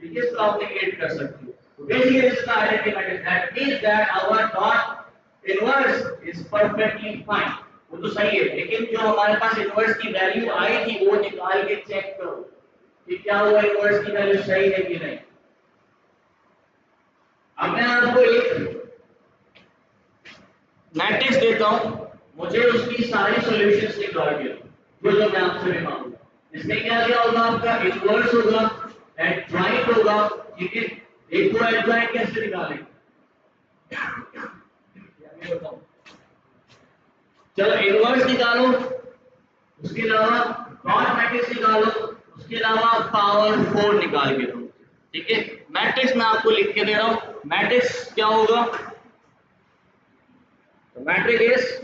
ठीक है, इसको आप नेगलेक्ट कर सकते हो। तो बेसिकली इसका identity matrix that means that our dot inverse is perfectly fine, वो तो सही है, लेकिन जो हमारे पास इनवर्स की वैल्यू आई थी वो निकाल के चेक करो कि क्या हुआ, इनवर्स की वैल्यू सही है कि नहीं। अब मैं आपको एक मैट्रिक्स देता हूं, मुझे उसकी सारी सॉल्यूशंस निकाल के जो मैं आपसे भी मांगूंगा, इसमें क्या क्या होगा, आपका इनवर्स होगा, एडजॉइंट होगा, ठीक है। देखो एडजॉइंट कैसे निकालेंगे, चलो इनवर्स निकालो, उसके अलावा डॉट मैट्रिक्स निकालो, उसके अलावा पावर 4 निकाल के दो, ठीक है। मैट्रिक्स मैं आपको लिख के दे रहा हूं, मैट्रिक्स क्या होगा, तो matrix is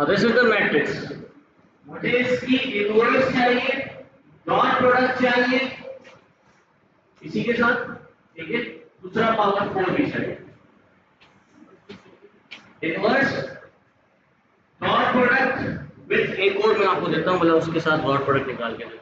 this is the matrix, मुझे इसकी इनवर्स चाहिए, डॉट प्रोडक्ट चाहिए इसी के साथ, ठीक है, दूसरा पावर 4 भी चाहिए, इनवर्स डॉट प्रोडक्ट विद एक और मैं आपको देता हूं, मतलब उसके साथ डॉट प्रोडक्ट निकाल के देता हूं।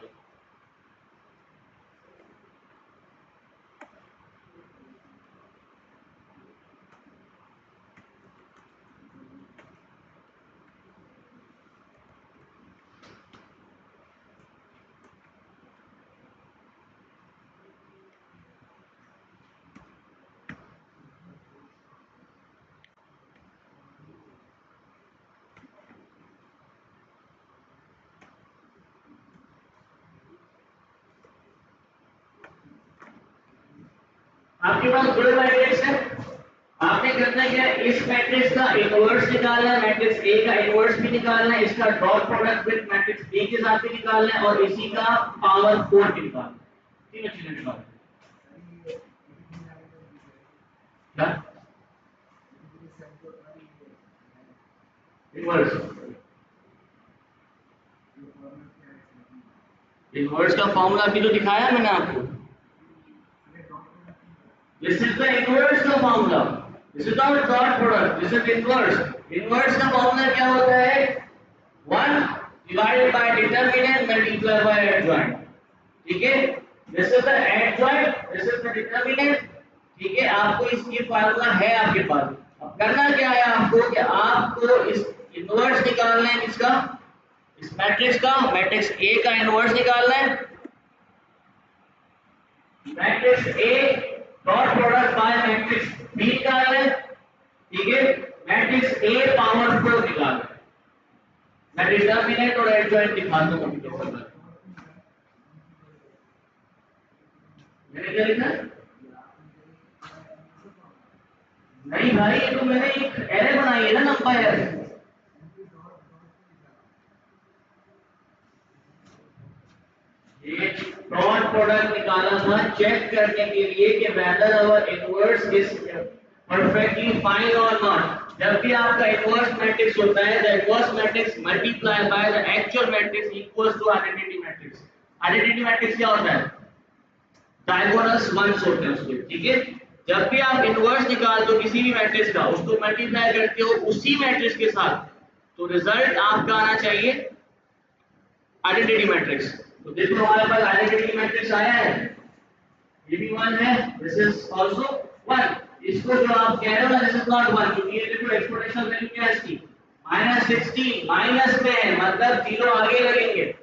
आपके पास दो मैट्रिक्स है, आपने करना क्या है, इस मैट्रिक्स का इनवर्स निकालना है, मैट्रिक्स ए का इनवर्स भी निकालना है, इसका dot product with matrix B के साथ भी निकालना है, और इसी का पावर 4 भी निकालना है, तीनों चीजें निकालना है। इनवर्स, इनवर्स का फॉर्मूला भी तो दिखाया मैंने आपको, दिस इज द इनवर्स का formula, this is not dot product, this is inverse. Inverse का फॉर्मूला क्या होता है, 1 divided by determinant multiply by adjoint, ठीक है। This is the adjoint, this is the determinant, ठीक है। आपको इसकी फार्मूला है आपके पास, अब करना क्या है आपको, कि आपको इस इनवर्स निकालना है, किसका, इस मैट्रिक्स का, मैट्रिक्स ए का इनवर्स निकालना है, matrix A dot product by matrix B निकालना है, ठीक है। मैट्रिक्स ए पावर 4 निकालना है, मैं डिटरमिनेंट और एडजॉइंट दिखा दूंगा, मैंने क्या लिखा, नहीं भाई ये तो मैंने एक एरे बनाई है ना, लंबा एरे, ये डॉट प्रोडक्ट निकाला था चेक करने के लिए कि whether our inverse is perfectly fine और नॉट। जब भी आपका इनवर्स मैट्रिक्स होता है, the inverse matrix multiply by the actual matrix equals to identity matrix. Identity matrix क्या होता है, डायगोनल्स वंस होते हैं उसके, ठीक है। जब भी आप इनवर्स निकाल दो किसी भी मैट्रिक्स का, उसको मल्टीप्लाई करते हो उसी मैट्रिक्स के साथ, तो रिजल्ट आपका आना चाहिए आइडेंटिटी मैट्रिक्स। तो देखो हमारे पास आइडेंटिटी मैट्रिक्स आया है, ये भी 1 है, दिस इज आल्सो 1। इसको जो आप कह रहे हो ना, दिस इज नॉट 1, क्योंकि ये देखो एक्सपोनेंशियल वैल्यू क्या है इसकी, -16 माइनस में है, मतलब 0 आगे लगेंगे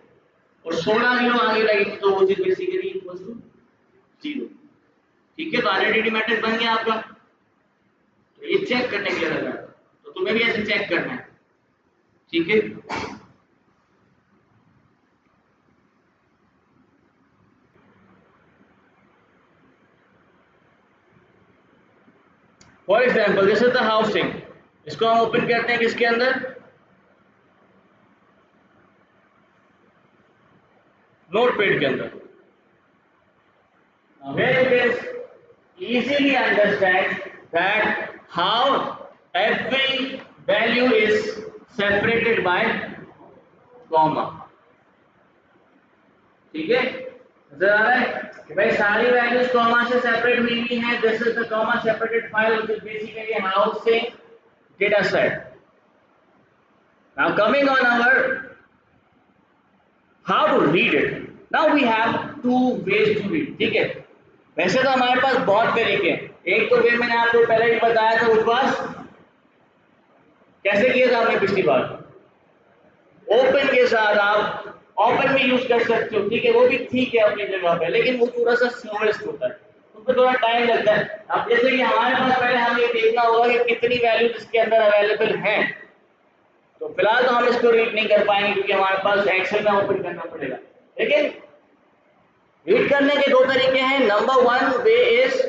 और 16 0 आगे लगेंगे, तो वो बेसिकली इक्वल टू 0। ठीक है, तो आइडेंटिटी मैट्रिक्स बन गया आपका। तो ये चेक करने के लिए लगा, तो तुम्हें भी ऐसे चेक करना है। ठीक है, for example this is the housing, इसको हम ओपन करते हैं किसके अंदर, नोटपैड के अंदर। Where you can easily understand that how every value is separated by comma। ठीक है, नजर आ रहा है कि भाई सारी वैल्यूज कॉमा से सेपरेट हुई हुई हैं। This is the comma separated file which is basically housing data set. Now coming on our how to read it, now we have two ways to read. ठीक है, वैसे तो हमारे पास बहुत तरीके हैं। एक तो वे मैंने आपको पहले ही बताया था, उस पास कैसे किया था आपने पिछली बार, ओपन के साथ आप ओपन भी यूज कर सकते हो। ठीक है, वो भी ठीक है अपनी जगह पे, लेकिन वो थोड़ा सा स्लोएस्ट होता है, उसमें थोड़ा टाइम लगता है। अब जैसे कि हमारे पास पहले हमें ये देखना होगा कि कितनी वैल्यू इसके अंदर अवेलेबल हैं। तो फिलहाल तो हम इसको रीड नहीं कर पाएंगे क्योंकि हमारे पास एक्सेल में ओपन करना पड़ेगा। लेकिन रीड करने के दो तरीके हैं। Number 1 way is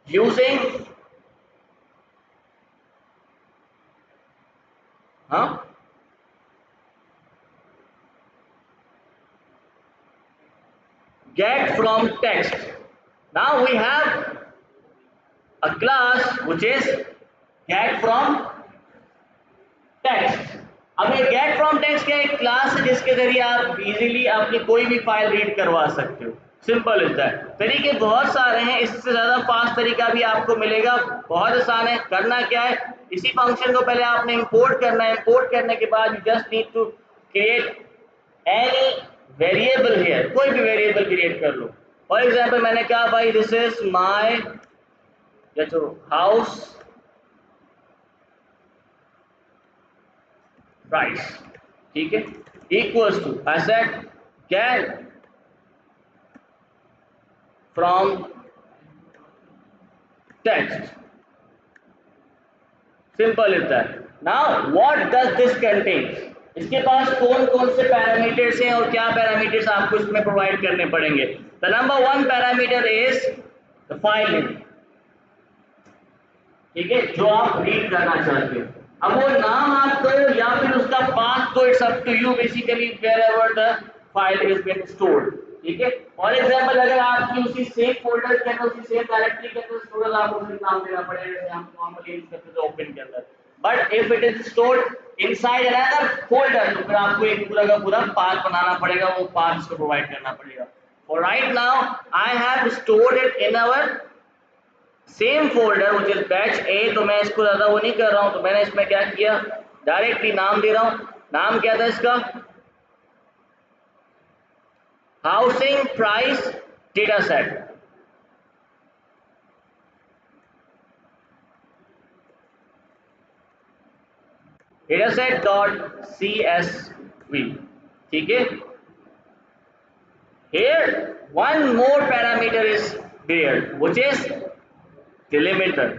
using get from text। Now we have a class which is get from text। अब ये get from text क्या एक क्लास है जिसके जरिए आप इजीली अपनी कोई भी फाइल रीड करवा सकते हो। Simple is that. तरीके बहुत सारे हैं, इससे ज्यादा फास्ट तरीका भी आपको मिलेगा, बहुत आसान है। करना क्या है, इसी फंक्शन को पहले आपने इंपोर्ट करना है। इंपोर्ट करने के बाद you just need to create any variable here, कोई भी वेरिएबल क्रिएट कर लो। फॉर एग्जांपल मैंने कहा भाई this is my house price. ठीक है, equals to I said get from text. Simple is that. Now what does this contains, इसके पास कौन कौन से पैरामीटर्स हैं और क्या पैरामीटर्स आपको इसमें प्रोवाइड करने पड़ेंगे। The number 1 parameter is the file name. ठीक है, जो आप रीड करना चाहते हो। अब वो नाम आप दो या फिर उसका पाथ दो, it's up to you basically wherever the file is being stored. ठीक है, फॉर एग्जांपल अगर आपकी उसी सेम फोल्डर के अंदर उसी सेम डायरेक्टरी के अंदर स्टोरेज आपको सिर्फ नाम देना पड़ेगा जैसे हम नॉर्मली यूज करते थे ओपन के अंदर। But if it is stored inside another folder तो फिर आपको एक पूरा का पूरा पाथ बनाना पड़ेगा, वो पाथ इसको प्रोवाइड करना पड़ेगा। For right now I have stored it in our same folder which is batch A. तो मैं इसको ज्यादा वो नहीं कर रहा हूं, तो मैंने इसमें क्या किया, डायरेक्टली नाम दे रहा हूं। नाम क्या था इसका, housing price data set. Data set dot CSV। ठीक है, here one more parameter is there which is delimiter।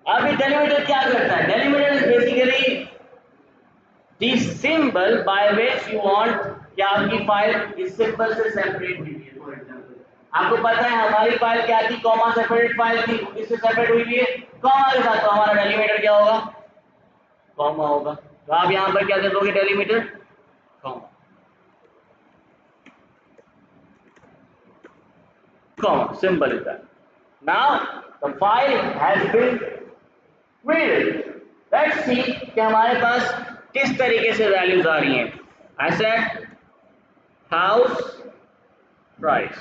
अब ये delimiter क्या करता है, delimiter is basically the symbol by which you want कि आपकी फाइल इस सिंबल से सेपरेट हुई है। फॉर एग्जांपल आपको पता है हमारी फाइल क्या थी, कॉमा सेपरेटेड फाइल थी, इससे सेपरेट हुई है कॉमा के साथ, तो हमारा डेलीमीटर क्या होगा, कॉमा होगा। तो आप यहां पर क्या दे दोगे, delimiter comma comma. Simple is that. Now the file has been read. Let's see कि हमारे पास किस तरीके से वैल्यूज आ रही हैं। I said house price।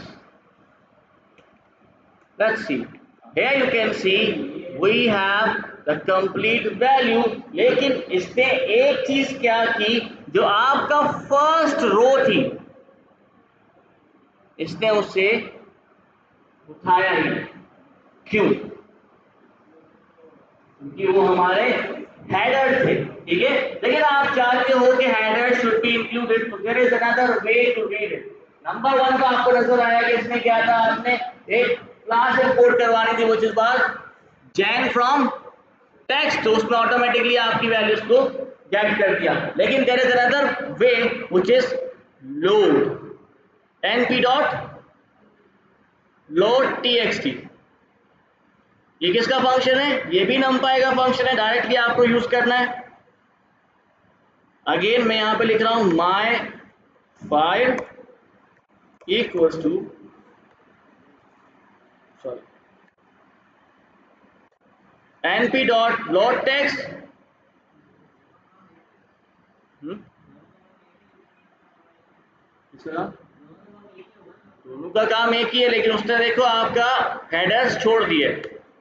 Let's see, here you can see we have the complete value। लेकिन इसने एक चीज क्या की, जो आपका फर्स्ट रो थी इसने उसे उठाया ही नहीं। क्यों? क्योंकि वो हमारे हेडर थे, ठीक है। लेकिन आप चाहते हो कि हेडर शुड बी इंक्लूडेड, तो there is another way to read it. Number 1 तो आपको नजर आया कि इसमें क्या था, आपने एक क्लास इंपोर्ट करवानी थी, which is bar Jain from text, तो उसमें ऑटोमेटिकली आपकी वैल्यूज को गेट कर दिया। लेकिन there is another way which is load, np dot load txt। ये किसका फंक्शन है? ये भी numpy का फंक्शन है, डायरेक्टली आपको यूज करना है। अगेन मैं यहां पे लिख रहा हूं my file equals to, sorry, np dot load text. दोनों का काम एक ही है, लेकिन उसने देखो आपका हेडर्स छोड़ दिए।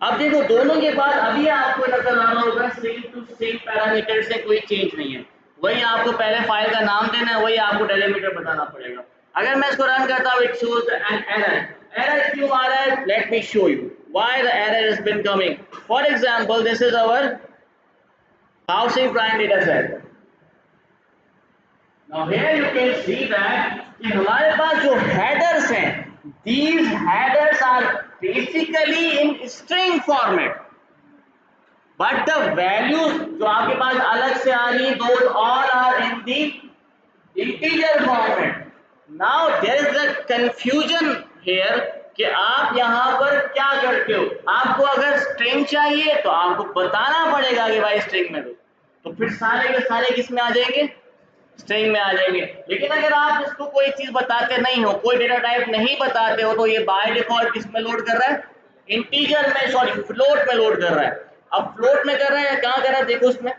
अब देखो दोनों के बाद अभी आपको नजर आ रहा होगा सेम टू सेम पैरामीटर से कोई चेंज नहीं है, वही आपको पहले फाइल का नाम देना है, वही आपको डेलीमीटर बताना पड़ेगा। अगर मैं इसको रन करता हूँ, it shows an error. Error क्यों आ रहा है? Let me show you why the error has been coming. For example this is our housing prime data set. Now here you can see that कि हमारे पास जो headers हैं, these headers are basically in string format, but the values जो आपके पास अलग से आ रही हैं, those all are in the integer format. Now there is a confusion here कि आप यहाँ पर क्या करते हो। आपको अगर string चाहिए तो आपको बताना पड़ेगा कि भाई string में दो, तो फिर सारे के सारे किस में आ जाएंगे? स्ट्रिंग में आ जाएंगे। लेकिन अगर आप इसको कोई चीज बताते नहीं हो, कोई डेटा टाइप नहीं बताते हो, तो ये बाय डिफॉल्ट किस में लोड कर रहा है? इंटीजर में, सॉरी फ्लोट में लोड कर रहा है। अब फ्लोट में कर रहा है, कहां कर रहा है? देखो उसमें,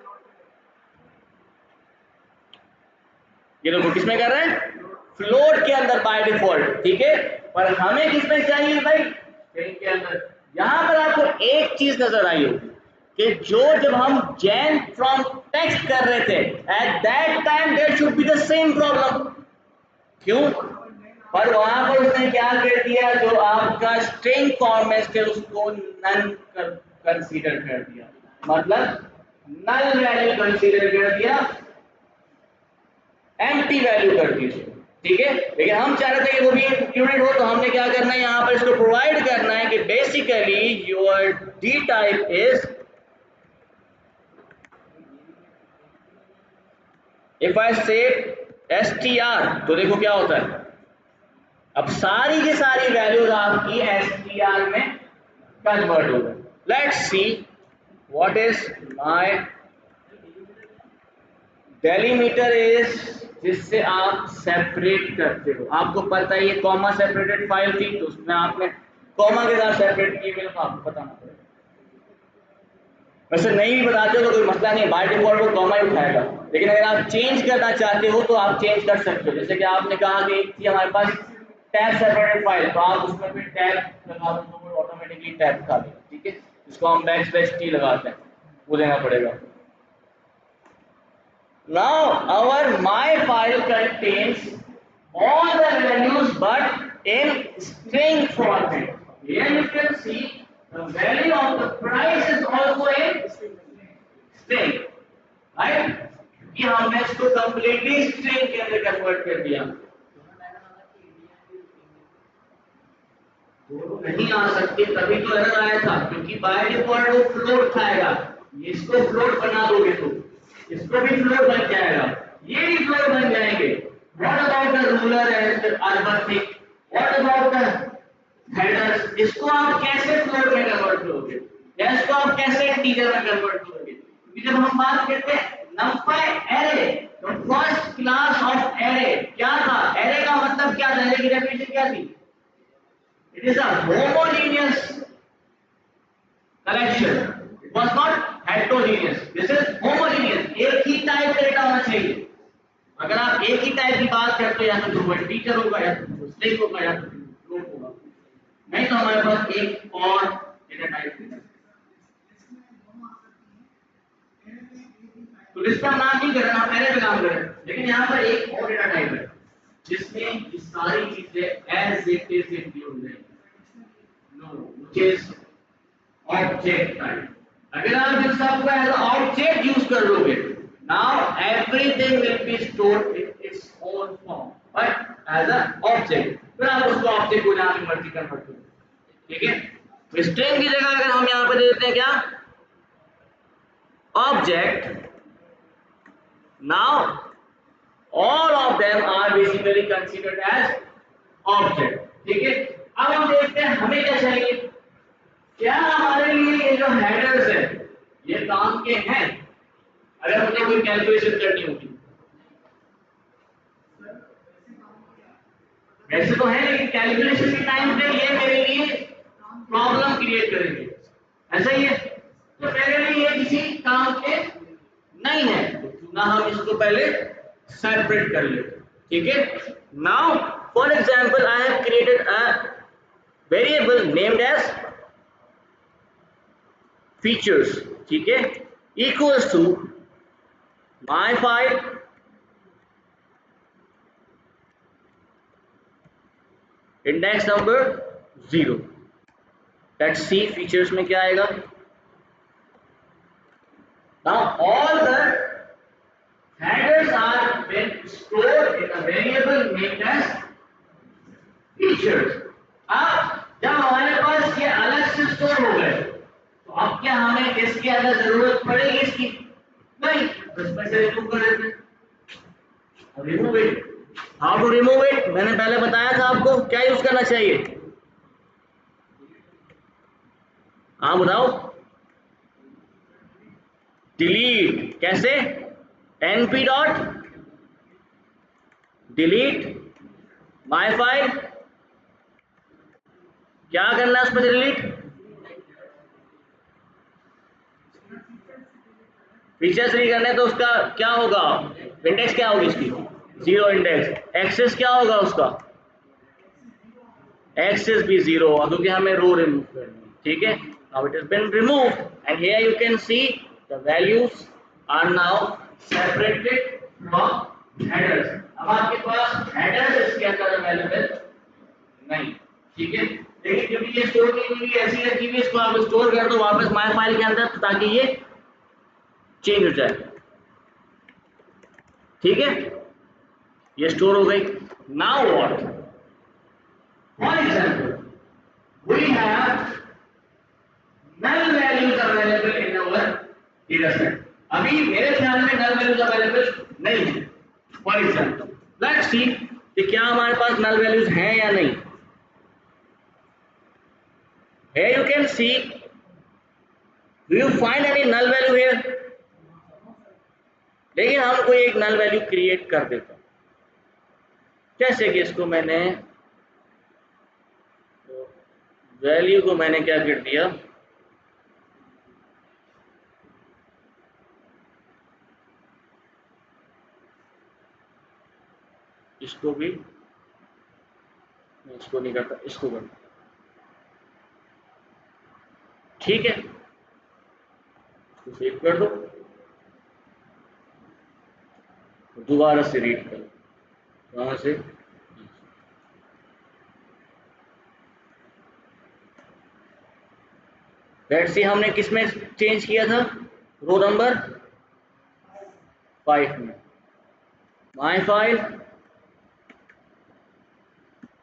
ये देखो किस में कर रहा है? फ्लोट के अंदर बाय डिफॉल्ट, ठीक है। पर हमें किस में चाहिए भाई? स्ट्रिंग के अंदर। यहां पर आपको एक चीज नजर आई होगी कि जो जब हम जैन फ्रॉम टेक्स्ट कर रहे थे, at that time there should be the same problem. क्यों? पर वहां पर उसने क्या कर दिया, जो आपका स्ट्रिंग फॉर्मेट है उसको नन कंसीडर कर दिया, मतलब नल वैल्यू कंसीडर कर दिया, एम्प्टी वैल्यू कर दी, ठीक है। लेकिन हम चाह रहे थे कि वो भी इंक्लूडेड हो, तो हमने क्या करना है, यहाँ पर इसको प्रोवाइड करना है कि basically your D type is, if I से str, तो देखो क्या होता है, अब सारी की सारी वैल्यूज आपकी str में कन्वर्ट हो गई। Let's see what is my delimiter is, जिससे आप सेपरेट करते हो। आपको पता है ये कॉमा सेपरेटेड फाइल थी, तो उसमें आपने कॉमा के साथ सेपरेट की हुई, तो आपको बताना पड़ेगा। वैसे नहीं भी बताते हो तो कोई मसला नहीं, बाय डिफॉल्ट वो कॉमा ही उठाएगा। लेकिन अगर आप चेंज करना चाहते हो तो आप चेंज कर सकते हो। जैसे कि आपने कहा कि एक थी हमारे पास टैब सेपरेटेड फाइल, तो आप उसमें फिर टैब लगा दो तो वो ऑटोमेटिकली टैब उठा देगा, ठीक है। इसको हम \t लगाते हैं, वो देना पड़ेगा। Now our my file contains all the values but in string format. Here you can see the value of the price is also in string, right? ये हमने इसको completely string के अंदर convert कर दिया। दोनों नहीं आ सकते, तभी तो एरर आया था, क्योंकि बाय डिफॉल्ट वो फ्लोट खाएगा। इसको फ्लोट बना दोगे तो इसको भी फ्लोट बन जाएगा, ये भी फ्लोट बन जाएंगे। What about the ruler and arithmetic, what about the headers, इसको आप कैसे फ्लोट में कन्वर्ट करोगे, या इसको आप कैसे इंटीजर में कन्वर्ट करोगे? क्योंकि जब हम बात करते हैं numpy एरे, तो फर्स्ट क्लास ऑफ एरे क्या था? एरे का मतलब क्या था? एरे की डेफिनेशन क्या थी? It is a homogeneous collection. It was not heterogeneous. This is homogeneous. एक ही टाइप का डेटा होना चाहिए। अगर आप एक ही टाइप की बात करते हो, या तो वो इंटीजर होगा, या तो स्ट्रिंग होगा, या तो फ्लोट होगा, नहीं तो हमारे पास एक और डेटा टाइप है। तो लिस्ट का नाम नहीं कर रहे, हम एरे पे काम कर रहे हैं, लेकिन यहाँ पर एक और डेटा टाइप है जिसमें ये सारी चीजें एज इट इज इंक्लूड है। Is object type. अगर आप इन सबको एज ऑब्जेक्ट यूज कर लोगे, now everything will be stored in its own form, but as a object. फिर आप उसको ऑब्जेक्ट को जहां भी मर्जी कन्वर्ट करो, ठीक है। स्ट्रिंग की जगह अगर हम यहां पे दे देते हैं क्या, object, now all of them are basically considered as object, ठीक है। अब हम देखते हैं हमें क्या चाहिए, क्या हमारे लिए ये जो हेडर्स है ये काम के हैं अगर मुझे कोई कैलकुलेशन करनी होगी। वैसे तो है, लेकिन कैलकुलेशन के टाइम पे ये मेरे लिए प्रॉब्लम क्रिएट करेंगे, ऐसा ही है। तो मेरे लिए ये किसी काम के नहीं है, तो क्यों ना हम इसको पहले सेपरेट कर लेते, ठीक है। Now for example I have created a variable named as features, ठीक है, equals to my file index number 0। Let's see features में क्या आएगा। Now all the headers are been stored in a variable named as features। अब जब हमारे पास ये अलग से स्टोर हो गए तो अब क्या हमें इसके अंदर जरूरत पड़ेगी इसकी, नहीं, बस में से रिमूव कर देते हैं। Remove it, how to remove it, मैंने पहले बताया था आपको, क्या यूज करना चाहिए, हाँ बताओ, डिलीट। कैसे, np dot delete my file, क्या करना है उसमें डिलीट, फीचर्स री करने, तो उसका क्या होगा, इंडेक्स क्या होगी इसकी, 0 इंडेक्स, एक्सेस क्या होगा उसका, एक्सेस भी 0 होगा क्योंकि हमें रो रिमूव करनी है, ठीक है। Now it is been removed and here you can see the values are now separated from headers. अब आपके पास हेडर्स इसके अंदर अवेलेबल नहीं, ठीक है, लेकिन क्योंकि ये स्टोर नहीं हुई ऐसी रखी हुई, इसको आप स्टोर कर दो वापस माय फाइल के अंदर ताकि ये चेंज हो जाए, ठीक है, ये स्टोर हो गई। Now what, for example we have null values available in our data set। अभी मेरे ख्याल में null values available नहीं है। फॉर एग्जांपल लेट्स सी कि क्या हमारे पास null values हैं या नहीं। Here you can see, do you find any null value here? लेकिन हम कोई एक null value क्रिएट कर देता हूं, जैसे कि इसको मैंने वैल्यू को मैंने क्या कर दिया, इसको भी, इसको नहीं करता, इसको करता, ठीक है, इसको सेव कर दो, दोबारा से रीड करो, वहां से लेट्स सी हमने किस में चेंज किया था, रो नंबर 5 में, माय फाइल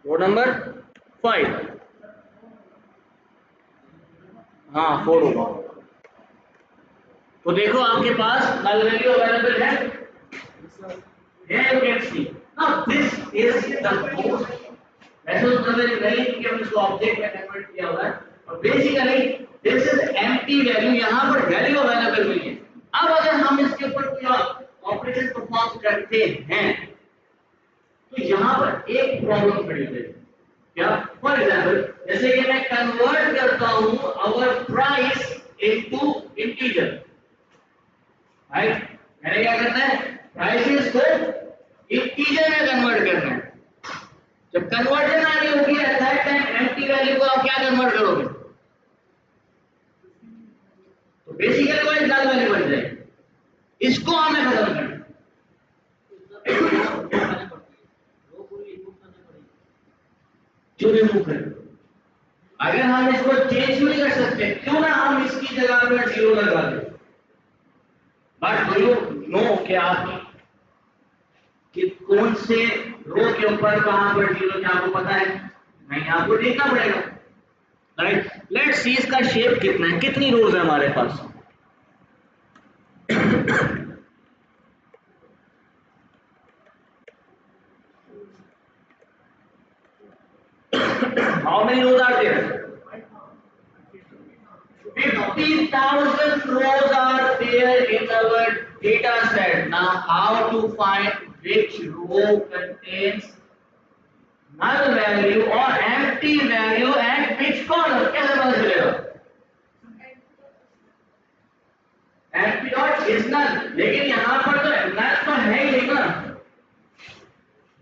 रो नंबर 5, हाँ 4 होगा। तो देखो आपके पास null value अवेलेबल है, here you can see now this is the most, वैसे तो null value नहीं क्योंकि हमने इसको ऑब्जेक्ट में कन्वर्ट किया हुआ है, और basically this is empty value, यहाँ पर वैल्यू अवेलेबल नहीं है। अब अगर हम इसके ऊपर कोई ऑपरेशन परफॉर्म करते हैं तो यहाँ पर एक प्रॉब्लम खड़ी है, क्या, फॉर एग्जांपल जैसे कि मैं कन्वर्ट करता हूँ our price into integer, right, मैंने क्या करना है, प्राइसेस को इंटीजर में कन्वर्ट करना है। जब कन्वर्जन आनी होगी eight that time empty value को आप क्या कन्वर्ट करोगे, तो बेसिकली वो एक null वैल्यू बन जाएगी, इसको हमें खत्म करना है। क्यों रिमूव करें, अगर हम इसको चेंज नहीं कर सकते, क्यों ना हम इसकी जगह पर 0 लगा दें। बट डू यू नो कि आप कि कौन से रो के ऊपर कहां पर 0 क्या आपको पता है? नहीं, आपको देखना पड़ेगा। राइट, लेट्स सी इसका शेप कितना है, कितनी रोज है हमारे पास। How many rows are there? 50,000 rows are there in our data set. Now, how to find which row contains null value or empty value and which column? कैसे पता चलेगा? empty dot is null, लेकिन यहाँ पर तो null तो है ही नहीं ना,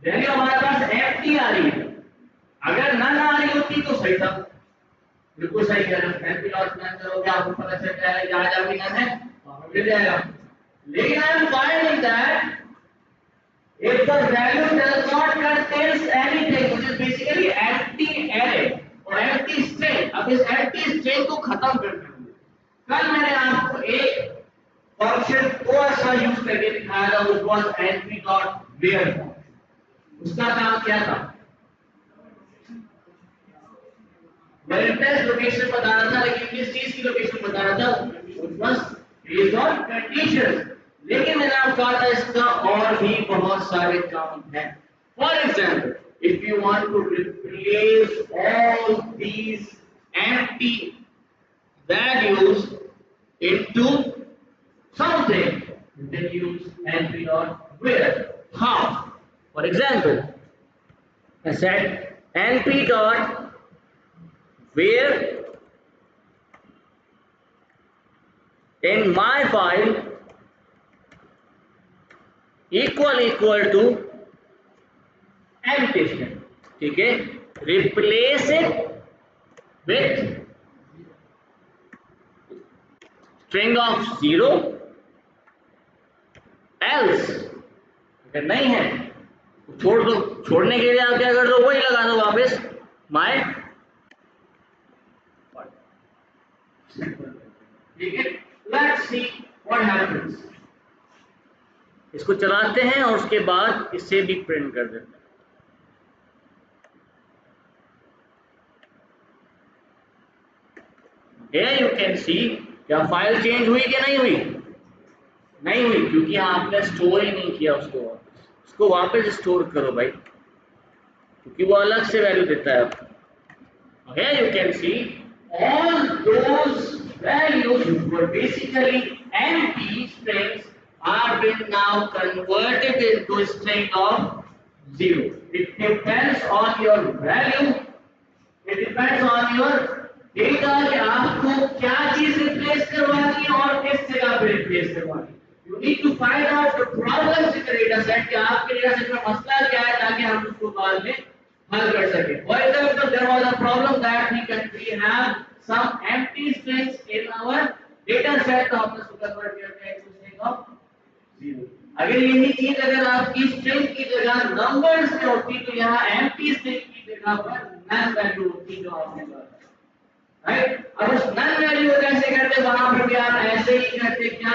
वैल्यू हमारे पास empty आ रही है। अगर null आ रही होती तो सही था, बिल्कुल सही कह रहे हो। empty dot null करोगे आपको पता चल जाएगा जहाँ जहाँ भी null है वहाँ मिल जाएगा। लेकिन I am finding that if the value does not contains anything, which is basically empty array or empty string, अब इस empty string को खत्म करना है। कल मैंने आपको एक फंक्शन को ऐसा यूज करके दिखाया था, वो was np dot where function. उसका काम क्या था? वेरिएबल लोकेशन बताना था, लेकिन किस चीज की लोकेशन बताना था? Was based on condition. लेकिन मैंने आपको कहा था इसका और भी बहुत सारे काम हैं। For example, if you want to replace all these empty values into something, you can use np dot where. How? For example, I said np dot where in my file equal to empty string, ठीक है, replace it with string of 0, else अगर नहीं है तो छोड़ दो। छोड़ने के लिए आप क्या कर दो, वही लगा दो वापस my, ठीक है। Let's see what happens. इसको चलाते हैं और उसके बाद इसे भी प्रिंट कर देते हैं। Here you can see, क्या फाइल चेंज हुई कि नहीं हुई? नहीं हुई, क्योंकि आपने स्टोर ही नहीं किया उसको। उसको वापस स्टोर करो भाई, क्योंकि वो अलग से वैल्यू देता है आपको। Here you can see all those values which were basically empty strings are been now converted into a string of 0. It depends on your value, it depends on your data कि आपको क्या चीज replace करवानी है और किस जगह पे रिप्लेस करवानी है। You need to find out the problems in the data set कि आपके data set में मसला क्या है, ताकि हम उसको बाद में हल कर सके। For example, there was a problem that we have some empty strings in our data set, तो हमने उसको कन्वर्ट करते हैं into string of 0। अगर यही चीज अगर आपकी स्ट्रिंग की जगह नंबर्स में होती तो यहाँ empty string की जगह पर null वैल्यू होती, जो आपने कहा, राइट। अब उस null वैल्यू को कैसे करते, वहां पर भी आप ऐसे ही करते, क्या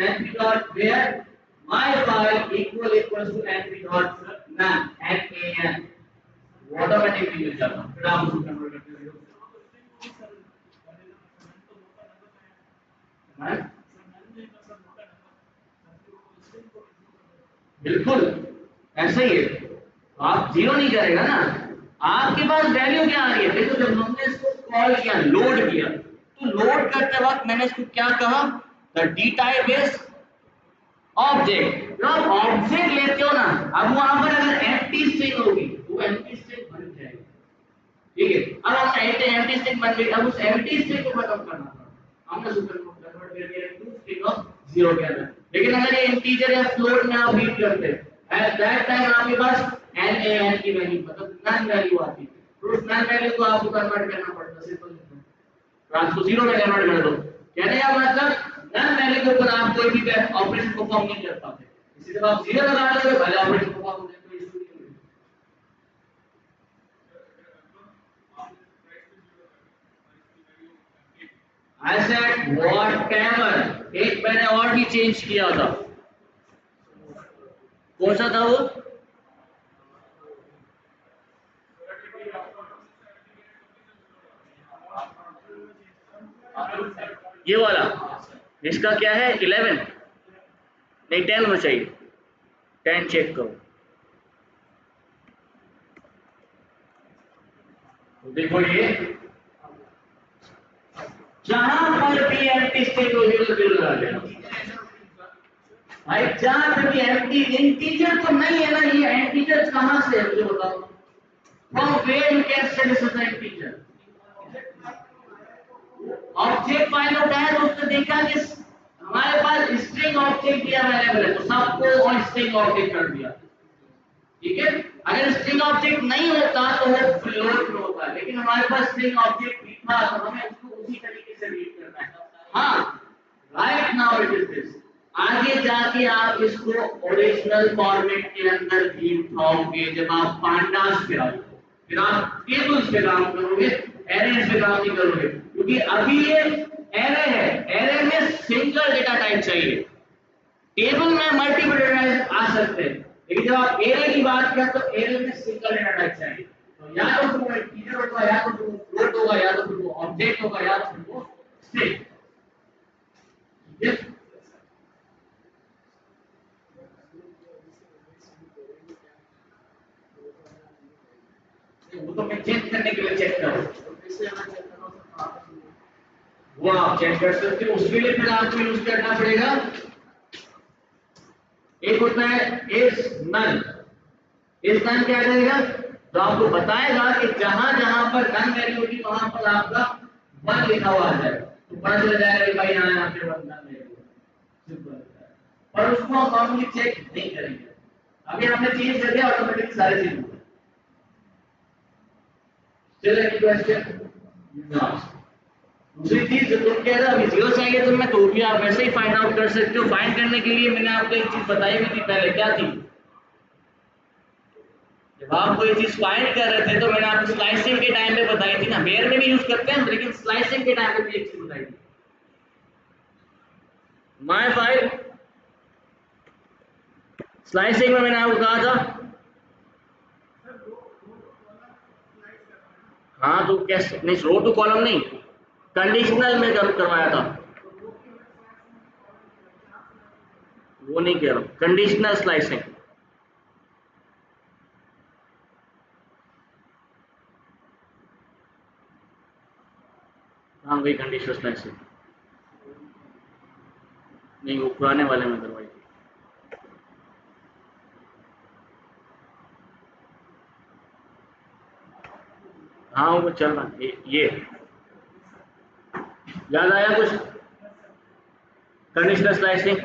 np dot where my file equals to np dot null nan वो ऑटोमेटिकली मिल जाता है। फिर आप उसको कन्वर्ट करते हो। बिल्कुल ऐसे ही है, आप 0 नहीं करेगा ना। आपके पास वैल्यू क्या आ रही है? देखो, जब हमने इसको कॉल किया, लोड किया, तो लोड करते वक्त मैंने इसको क्या कहा? The D type is object. जब आप ऑब्जेक्ट लेते हो ना, अब वहां पर अगर एम्प्टी स्ट्रिंग होगी तो एम्प्टी स्ट्रिंग बन जाएगी, ठीक है। अब हम एम्प्टी स्ट्रिंग बन गई, अब उस एम्प्टी स्ट्रिंग को खत्म करना था, हमने सुपर को कन्वर्ट कर दिया इनटू स्ट्रिंग ऑफ 0 के अंदर। लेकिन अगर ये इंटीजर या फ्लोट में आप रीड करते हैं, एट दैट टाइम आपके पास nan की वैल्यू, मतलब नन वैल्यू आती है, तो उस नन वैल्यू को आपको कन्वर्ट करना पड़ता है। सिंपल तो आप उसको 0 में कन्वर्ट कर दो। कहने का मतलब नन वैल्यू के ऊपर आप कोई भी ऑपरेशन परफॉर्म नहीं कर पाते, इसी जब आप 0 लगा दोगे भले ऑपरेशन परफॉर्म हो जाए, कोई इशू नहीं है। I said whatever. एक मैंने और भी चेंज किया था, कौन सा था वो? ये वाला, इसका क्या है 11 नहीं 10 होना चाहिए, 10 चेक करो। तो देखो ये जहां पर भी एम्प्टी स्ट्रिंग हो 0 0 आ गया भाई। जहां पर भी एम्प्टी इंटीजर तो नहीं है ना, ये इंटीजर कहां से है मुझे बताओ। From where you can say this is an integer. Object file होता है तो उसने देखा कि हमारे पास स्ट्रिंग ऑब्जेक्ट भी अवेलेबल है, तो सबको और स्ट्रिंग ऑब्जेक्ट कर दिया, ठीक है। अगर स्ट्रिंग ऑब्जेक्ट नहीं होता तो वो फ्लोट होता है, लेकिन हमारे पास स्ट्रिंग ऑब्जेक्ट भी था तो हमें उसको उसी तरीके से रीड करना है। हाँ, right now it is this. आगे जाके आप इसको ओरिजिनल फॉर्मेट के अंदर भी उठाओगे जब आप पांडास पे आओगे, फिर आप टेबल्स पे काम करोगे, एरेज पे काम नहीं करोगे, क्योंकि अभी ये एरे है, एरे में सिंगल डेटा टाइप चाहिए, टेबल में मल्टीपल डेटा टाइप आ सकते हैं, लेकिन जब आप एरे की बात करें तो एरे में सिंगल डेटा टाइप चाहिए। तो या तो तुम इंटीजर होगा, या तो तुम फ्लोट होगा, या तो तुम ऑब्जेक्ट होगा, या तो तुम स्ट्रिंग। वो तो मैं चेक करने के लिए चेक करूँ, वो आप चेक कर सकते हो। उसके लिए फिर आपको यूज करना पड़ेगा, एक होता है इस नन। इस नन क्या करेगा, तो आपको बताएगा कि जहां जहां पर नन वैल्यू होगी वहां पर आपका 1 लिखा हुआ आ जाएगा, तो पता चल जाएगा कि भाई यहाँ पे 1 नन वैल्यू सिंपल। पर उसको हम नॉर्मली चेक नहीं करेंगे, अभी हमने चेंज कर दिया ऑटोमेटिकली सारे चीज हो गए। चलिए क्वेश्चन दूसरी चीज जो तुम कह रहे हो जीरो चाहिए तुम्हें, तो भी आप वैसे ही फाइंड आउट कर सकते हो। फाइंड करने के लिए मैंने आपको एक चीज बताई भी थी पहले, क्या थी? जब आप कोई चीज फाइंड कर रहे थे तो मैंने आपको स्लाइसिंग के टाइम पे बताई थी ना, वेयर में भी यूज करते हैं लेकिन स्लाइसिंग के टाइम पे भी एक चीज बताई थी, माय फाइल स्लाइसिंग में मैंने आपको कहा था। हाँ तो कैसे नहीं, रो टू कॉलम नहीं, कंडीशनल में करवाया था, वो नहीं कह रहा हूं, कंडीशनल स्लाइसिंग। हाँ वही कंडीशनल स्लाइसिंग, नहीं वो पुराने वाले में करवाई थी। हाँ वो चल रहा है ये याद आया कुछ? कंडीशनल स्लाइसिंग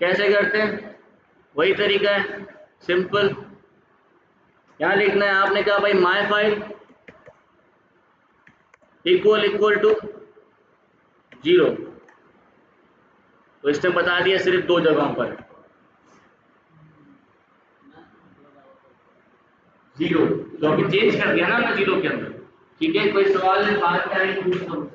कैसे करते हैं, वही तरीका है, सिंपल। क्या लिखना है, आपने कहा भाई my file equal equal to 0, तो इसने बता दिया सिर्फ 2 जगहों पर 0, तो अभी चेंज कर दिया ना हमने 0 के अंदर। ठीक है, कोई सवाल है बात करेंगे पूछता हूँ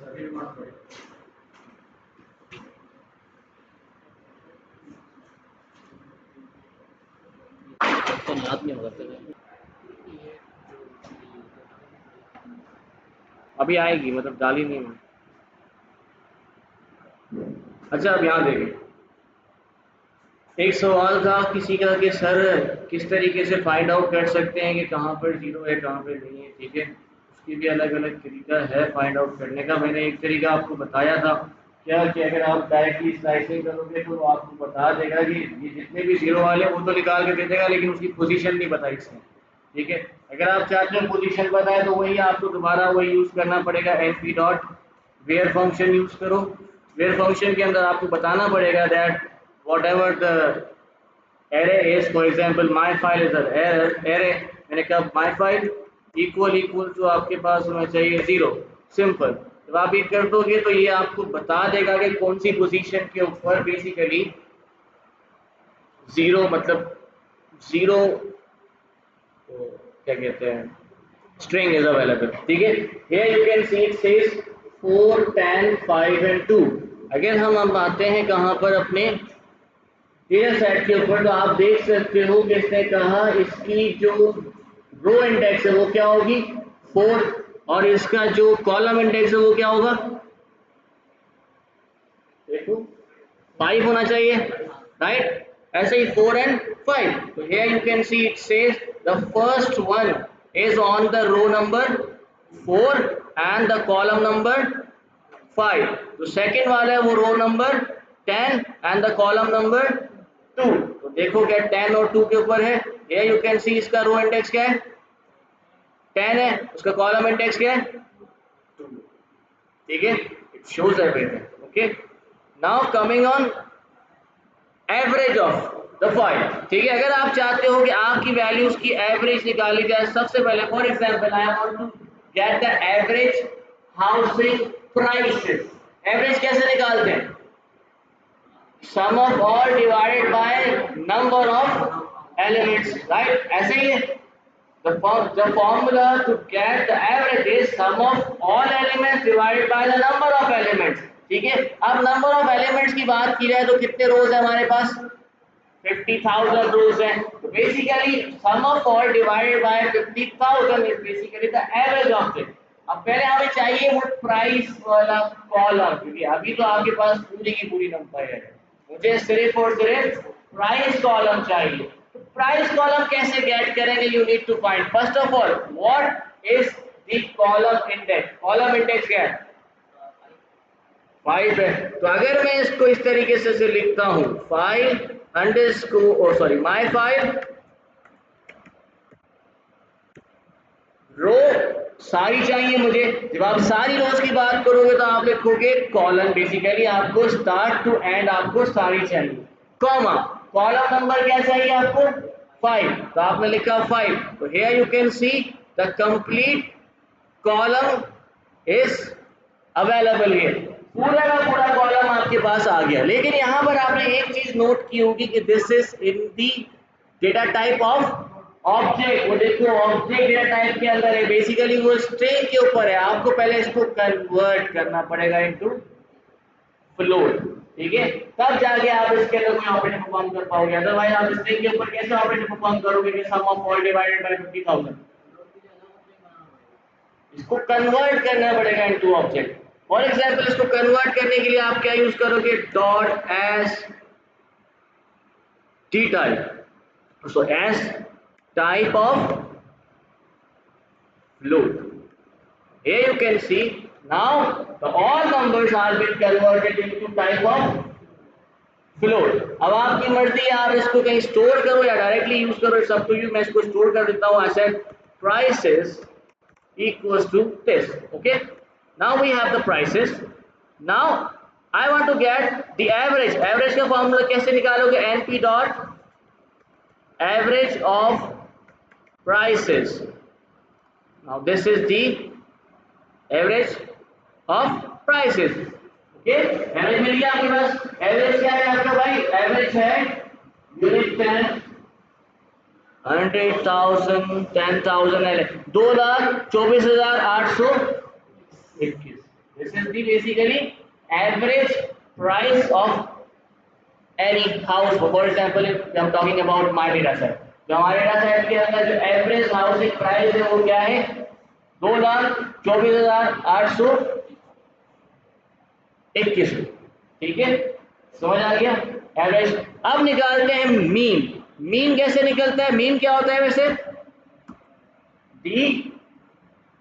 तो याद नहीं होगा, अभी आएगी, मतलब डाली नहीं हुई। अच्छा अब यहाँ देखें, एक सवाल था किसी का कि सर किस तरीके से फाइंड आउट कर सकते हैं कि कहाँ पर 0 है कहाँ पर नहीं है। ठीक है, उसकी भी अलग अलग तरीका है फाइंड आउट करने का। मैंने एक तरीका आपको बताया था क्या, कि अगर आप डायरेक्टली स्लाइसिंग करोगे तो आपको बता देगा कि ये जितने भी 0 वाले वो तो निकाल के दे देगा, लेकिन उसकी पोजीशन नहीं बताई इसने। ठीक है, अगर आप चाहते हैं पोजीशन बताए तो वही आपको दोबारा वही यूज़ करना पड़ेगा, np dot where function use करो। वेयर फंक्शन के अंदर आपको बताना पड़ेगा that whatever the array is, for example my file is an array, मैंने कहा my file इक्वल टू आपके पास होना चाहिए 0, सिंपल। जब आप ये कर दोगे तो ये आपको बता देगा कि कौन सी पोजीशन के ऊपर बेसिकली 0 मतलब 0 क्या कहते हैं स्ट्रिंग इज अवेलेबल। ठीक है, here you can see it says 4, 10, 5 and 2। Again हम अब आते हैं कहाँ पर अपने डेटा सेट के ऊपर। तो आप देख सकते हो कि इसने कहा इसकी जो रो इंडेक्स है वो क्या होगी 4, और इसका जो कॉलम इंडेक्स है वो क्या होगा देखो 5 होना चाहिए, राइट। ऐसे ही 4 एंड 5। तो here you can see it says the first one is on the row number 4 and the column number 5। तो सेकंड वाला है वो row number 10 and the column number 2। तो देखो क्या 10 और 2 के ऊपर है। हियर यू कैन सी इसका रो इंडेक्स क्या है 10 है, उसका कॉलम इंडेक्स क्या है 2। ठीक है, it shows everything. Okay, now coming on average of the 5। ठीक है, अगर आप चाहते हो कि आपकी वैल्यूज की एवरेज निकाली जाए, सबसे पहले for example I want to get the average housing prices. Average कैसे निकालते हैं sum of all divided by number of elements, right. ऐसे ही है the formula to get the average is sum of all elements divided by the number of elements। ठीक है, अब number of elements की बात की जाए तो कितने रोज है हमारे पास 50,000 रोज है। तो basically sum of all divided by 50,000 is basically the average of it. अब पहले हमें चाहिए वो प्राइस वाला कॉलम, क्योंकि अभी तो आपके पास पूरी की पूरी नंबर है, मुझे सिर्फ और सिर्फ प्राइस कॉलम चाहिए। तो प्राइस कॉलम कैसे गेट करेंगे, you need to find first of all what is the column index. Column index क्या है 5 है। तो अगर मैं इसको इस तरीके से लिखता हूं 5 अंडरस्कोर सॉरी माय 5 रो सारी चाहिए मुझे। जब आप सारी रोज की बात करोगे तो आप लिखोगे कॉलम, बेसिकली आपको स्टार्ट टू एंड आपको सारी चाहिए, कॉमा कॉलम नंबर क्या चाहिए आपको 5। तो आपने लिखा 5। तो here you can see the complete column is available here. पूरा का पूरा कॉलम आपके पास आ गया। लेकिन यहां पर आपने एक चीज नोट की होगी कि this is in the data type of object. वो देखो ऑब्जेक्ट डेटा टाइप के अंदर है, बेसिकली वो स्ट्रिंग के ऊपर है। आपको पहले इसको कन्वर्ट करना पड़ेगा इनटू फ्लोट। ठीक है, तब जाके आप इसके अंदर कोई ऑपरेशन परफॉर्म कर पाओगे। अदरवाइज आप स्ट्रिंग के ऊपर कैसे ऑपरेशन परफॉर्म करोगे कि सम ऑफ ऑल डिवाइडेड बाय 50,000। इसको कन्वर्ट करना पड़ेगा इनटू ऑब्जेक्ट। फॉर एग्जांपल इसको कन्वर्ट करने के लिए आप क्या यूज करोगे dot S T type. So S type of float। Here you can see now all numbers are being converted into type of float। अब आपकी मर्जी है, आप इसको कहीं स्टोर करो या डायरेक्टली यूज करो, इट्स अप टू यू। मैं इसको स्टोर कर देता हूँ। I said prices equals to this। okay, now we have the prices। now I want to get the average। average का फॉर्मूला कैसे निकालोगे np dot average of prices। now this is the average of prices। Okay, average मिल गया आपके पास। Average क्या है आपका भाई, एवरेज है unit 10 100,000 10,000 2,24,821। This is the basically average price of any house. For example if I am talking about my data set, जो हमारे डेटा सेट के अंदर जो एवरेज हाउसिंग प्राइस है वो क्या है 2,24,821। ठीक है, समझ आ गया एवरेज। अब निकालते हैं मीन। मीन कैसे निकलता है, मीन क्या होता है वैसे दी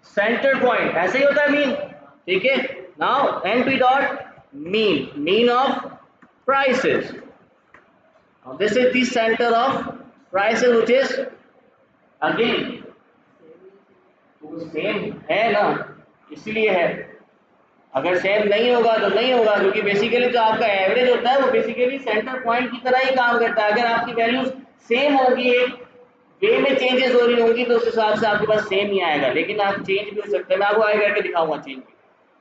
सेंटर पॉइंट, ऐसे ही होता है मीन। ठीक है, now NP dot mean, mean of prices. This is the centre of prices which is again तो सेम है ना, इसलिए है। अगर सेम नहीं होगा तो नहीं होगा, क्योंकि बेसिकली जो आपका एवरेज होता है वो बेसिकली सेंटर पॉइंट की तरह ही काम करता है। अगर आपकी वैल्यूज सेम होगी, एक वे में चेंजेस हो रही होंगी, तो उस हिसाब से आपके पास सेम ही आएगा। लेकिन आप चेंज भी हो सकते हैं, मैं आपको आगे करके दिखाऊंगा चेंज भी।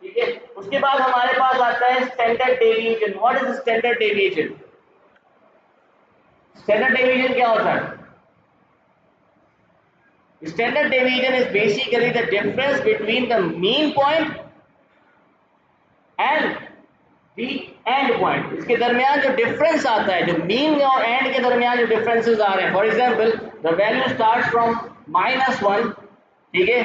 ठीक है, उसके बाद हमारे पास आता है standard deviation. What is standard deviation. Standard deviation क्या होता है, standard deviation is basically the difference between the mean point and the and point, इसके दरमियान जो डिफरेंस आता है, जो मीन और एंड के दरमियान जो डिफरेंसेस आ रहे हैं, for example the value start from -1, ठीक है,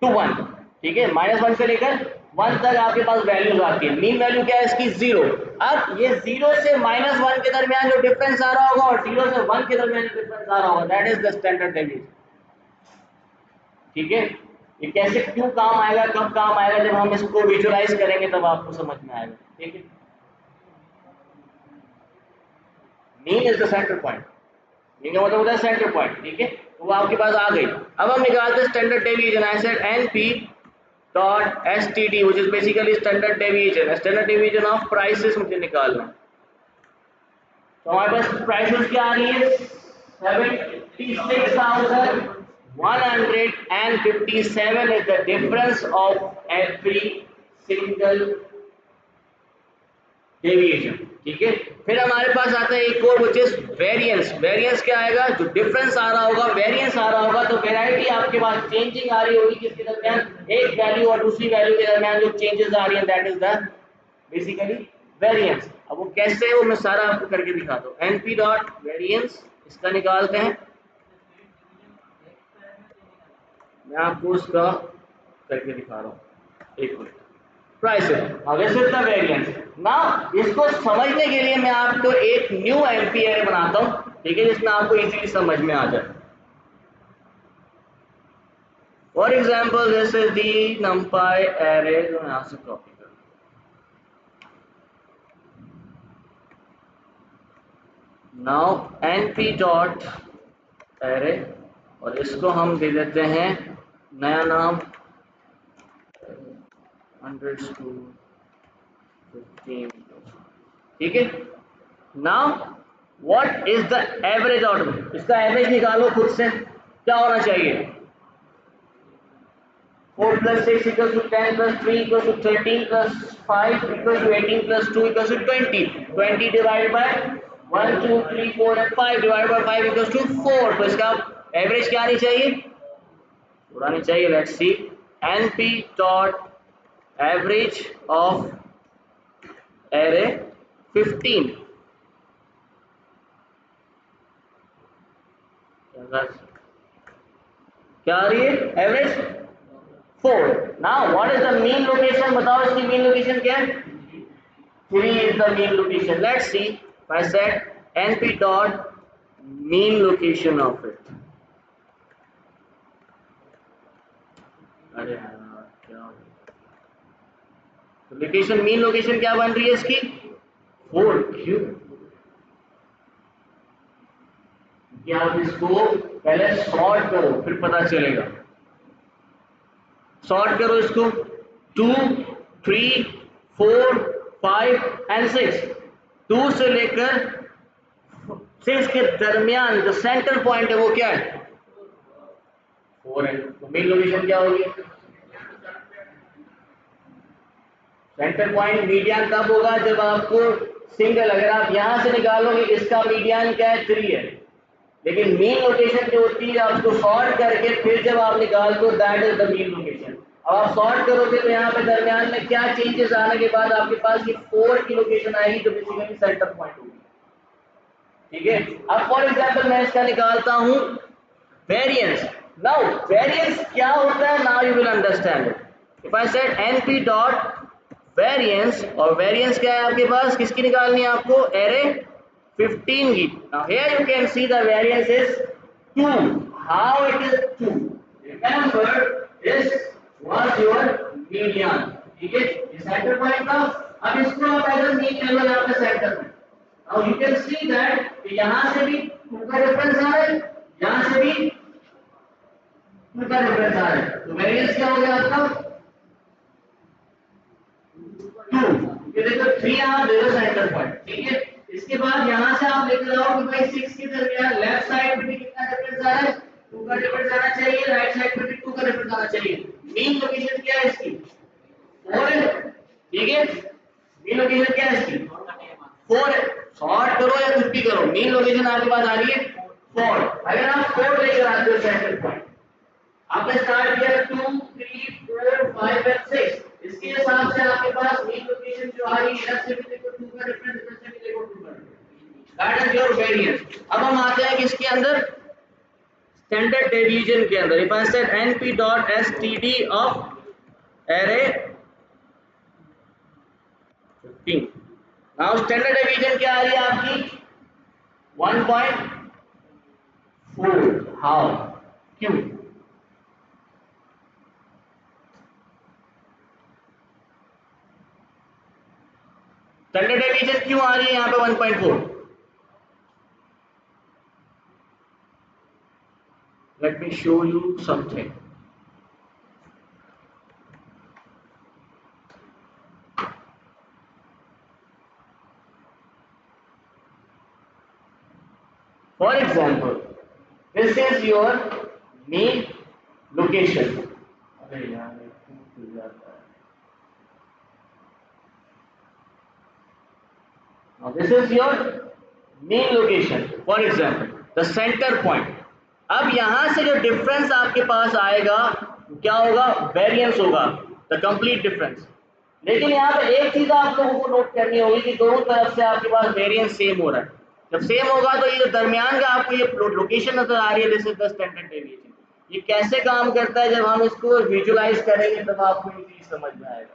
टू 1, ठीक है, -1 से लेकर 1 तक आपके पास वैल्यूज आती है। मीन वैल्यू क्या है इसकी? 0। अब ये 0 से -1 के दरमियान जो डिफरेंस आ रहा होगा और 0 से 1 के दरमियान जो डिफरेंस आ रहा होगा, that is the standard deviation, ठीक है। ये कैसे क्यों काम आएगा, कब काम आएगा, जब हम इसको विजुअलाइज करेंगे तब आपको समझ में आएगा, ठीक है। Mean is the centre point, mean का मतलब होता है सेंटर पॉइंट, ठीक है। तो वो आपके पास आ गई। अब हम निकालते हैं standard deviation. I said NP dot STD which is basically standard deviation, standard deviation of prices मुझे निकालना है। तो हमारे पास प्राइसेस क्या आ रही है? 76,157 is the difference of every single deviation, ठीक है। फिर हमारे पास आता है एक और, which is वेरिएंस। वेरिएंस क्या आएगा? जो डिफरेंस आ रहा होगा, वेरिएंस आ रहा होगा, तो वेराइटी आपके पास चेंजिंग आ रही होगी किसके दरमियान? एक वैल्यू और दूसरी वैल्यू के दरमियान जो चेंजेस आ रही हैं, that is the basically variance. अब वो कैसे है वो मैं सारा आपको करके दिखाता हूँ। एनपी डॉट वेरिएंस, इसका निकालते हैं, मैं आपको उसका करके दिखा रहा हूँ, एक minute. Price this is the variance. Now इसको समझने के लिए मैं आपको एक न्यू एमपी एरे बनाता हूँ, ठीक है, जिसमें आपको इजीली समझ में आ जाए। For example this is the numpy array, जो मैं यहाँ से कॉपी कर, नाउ np डॉट एरे, और इसको हम दे देते हैं नया नाम 100-15, ठीक है। Now what is the average output? इसका एवरेज निकालो खुद से, क्या होना चाहिए? 4 + 6 = 10 + 3 = 13 + 5 = 18 + 2 = 20, 20 divided by 1 2 3 4 and 5 divided by 5 = 4। तो इसका एवरेज क्या आनी चाहिए? थोड़ा नहीं चाहिए। Let's see, np dot average of array 15, क्या आ रही है average? 4। Now what is the mean location? बताओ इसकी मीन लोकेशन क्या है? 3 is the mean location. Let's see. I said np dot mean location of it. अरे यार क्या लोकेशन, मीन लोकेशन क्या बन रही है इसकी? 4। क्यों? कि आप इसको पहले सॉर्ट करो फिर पता चलेगा। सॉर्ट करो इसको, 2 3 4 5 एंड 6, 2 से लेकर 6 के दरमियान जो सेंटर पॉइंट है वो क्या है? 4 है। तो मेन लोकेशन क्या होगी? सेंटर पॉइंट मीडियन तब होगा जब आपको सिंगल, अगर आप यहां से निकालोगे इसका मीडियन क्या है? 3 है, लेकिन मीन लोकेशन जो होती है आपको सॉर्ट करके फिर जब आप निकाल दो, that is the mean location. अब आप सॉर्ट करोगे तो यहाँ पे दरमियान में क्या चेंजेस आने के बाद आपके पास ये 4 की लोकेशन आएगी जो बेसिकली सेंटर पॉइंट होगी, ठीक है। अब फॉर एग्जांपल मैं इसका निकालता हूं वेरिएंस। नाउ वेरिएंस क्या होता है? Now you will understand it. If I said np dot variance, और वेरिएंस क्या है आपके पास? किसकी निकालनी है आपको? एरे 15 की। Now here you can see the variance is 2. How it is 2? Remember this was your median, ठीक है, ये सेंटर पॉइंट था। अब इसको आप एज अ मीन ले लो यहाँ पे सेंटर में। Now you can see that यहाँ से भी 2 का डिफरेंस आ रहा है, यहाँ से भी 2 का डिफरेंस आ रहा है, तो वेरिएंस क्या हो गया आपका? 2। ये देखो 3 यहाँ दे दो सेंटर पॉइंट, ठीक है। इसके बाद यहाँ से आप लेकर आओ कि भाई 6 के दरमियान लेफ्ट साइड पे भी कितना डिफरेंस आ रहा है? 2 का डिफरेंस आना चाहिए, राइट साइड पे भी 2 का डिफरेंस आना चाहिए। मीन लोकेशन क्या है इसकी? 4 है, ठीक है। मीन लोकेशन क्या है इसकी? 4 है। सॉर्ट करो या कुछ भी करो, मीन लोकेशन आपके पास आ रही है 4। अगर आप 4 लेकर आते हो सेंटर पॉइंट, आपने स्टार्ट किया 2 3 4 5 और 6, इसके उसके हिसाब से आपके पास मीन लोकेशन जो आ रही है इधर से भी देखो 2 का डिफरेंस, इधर से भी देखो 2 का difference, that is your variance. अब हम आते हैं किसके अंदर, स्टैंडर्ड डेविएशन के अंदर। If I said np dot std of array 15, now standard deviation क्या आ रही है आपकी 1.4, हाउ, क्यों? स्टैंडर्ड डेविएशन क्यों आ रही है यहाँ पे 1.4? Late me show you something. For example, this is your mean location. अरे यार भूल जाता है। Now this is your mean location. For example, the center point. अब यहाँ से जो डिफरेंस आपके पास आएगा क्या होगा, वेरिएंस होगा, द कंप्लीट डिफरेंस। लेकिन यहाँ पे एक चीज आप लोगों को नोट करनी होगी कि दोनों तरफ से आपके पास वेरिएंस सेम हो रहा है। जब सेम होगा तो ये जो दरमियान का आपको ये लोकेशन नजर आ रही है, this is the standard deviation. ये कैसे काम करता है, जब हम इसको विजुअलाइज करेंगे तब आपको ये चीज समझ में आएगा।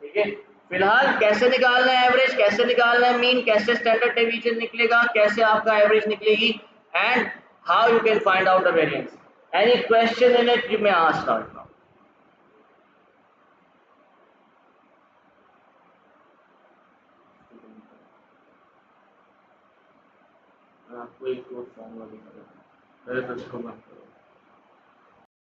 ठीक है, फिलहाल कैसे निकालना है एवरेज, कैसे निकालना है मीन, कैसे स्टैंडर्ड डेविएशन निकलेगा, कैसे आपका एवरेज निकलेगी, and how you can find out the variance. Any question in it you may ask right now. आपको एक और फॉर्मूला दिखाऊंगा, पहले तो इसको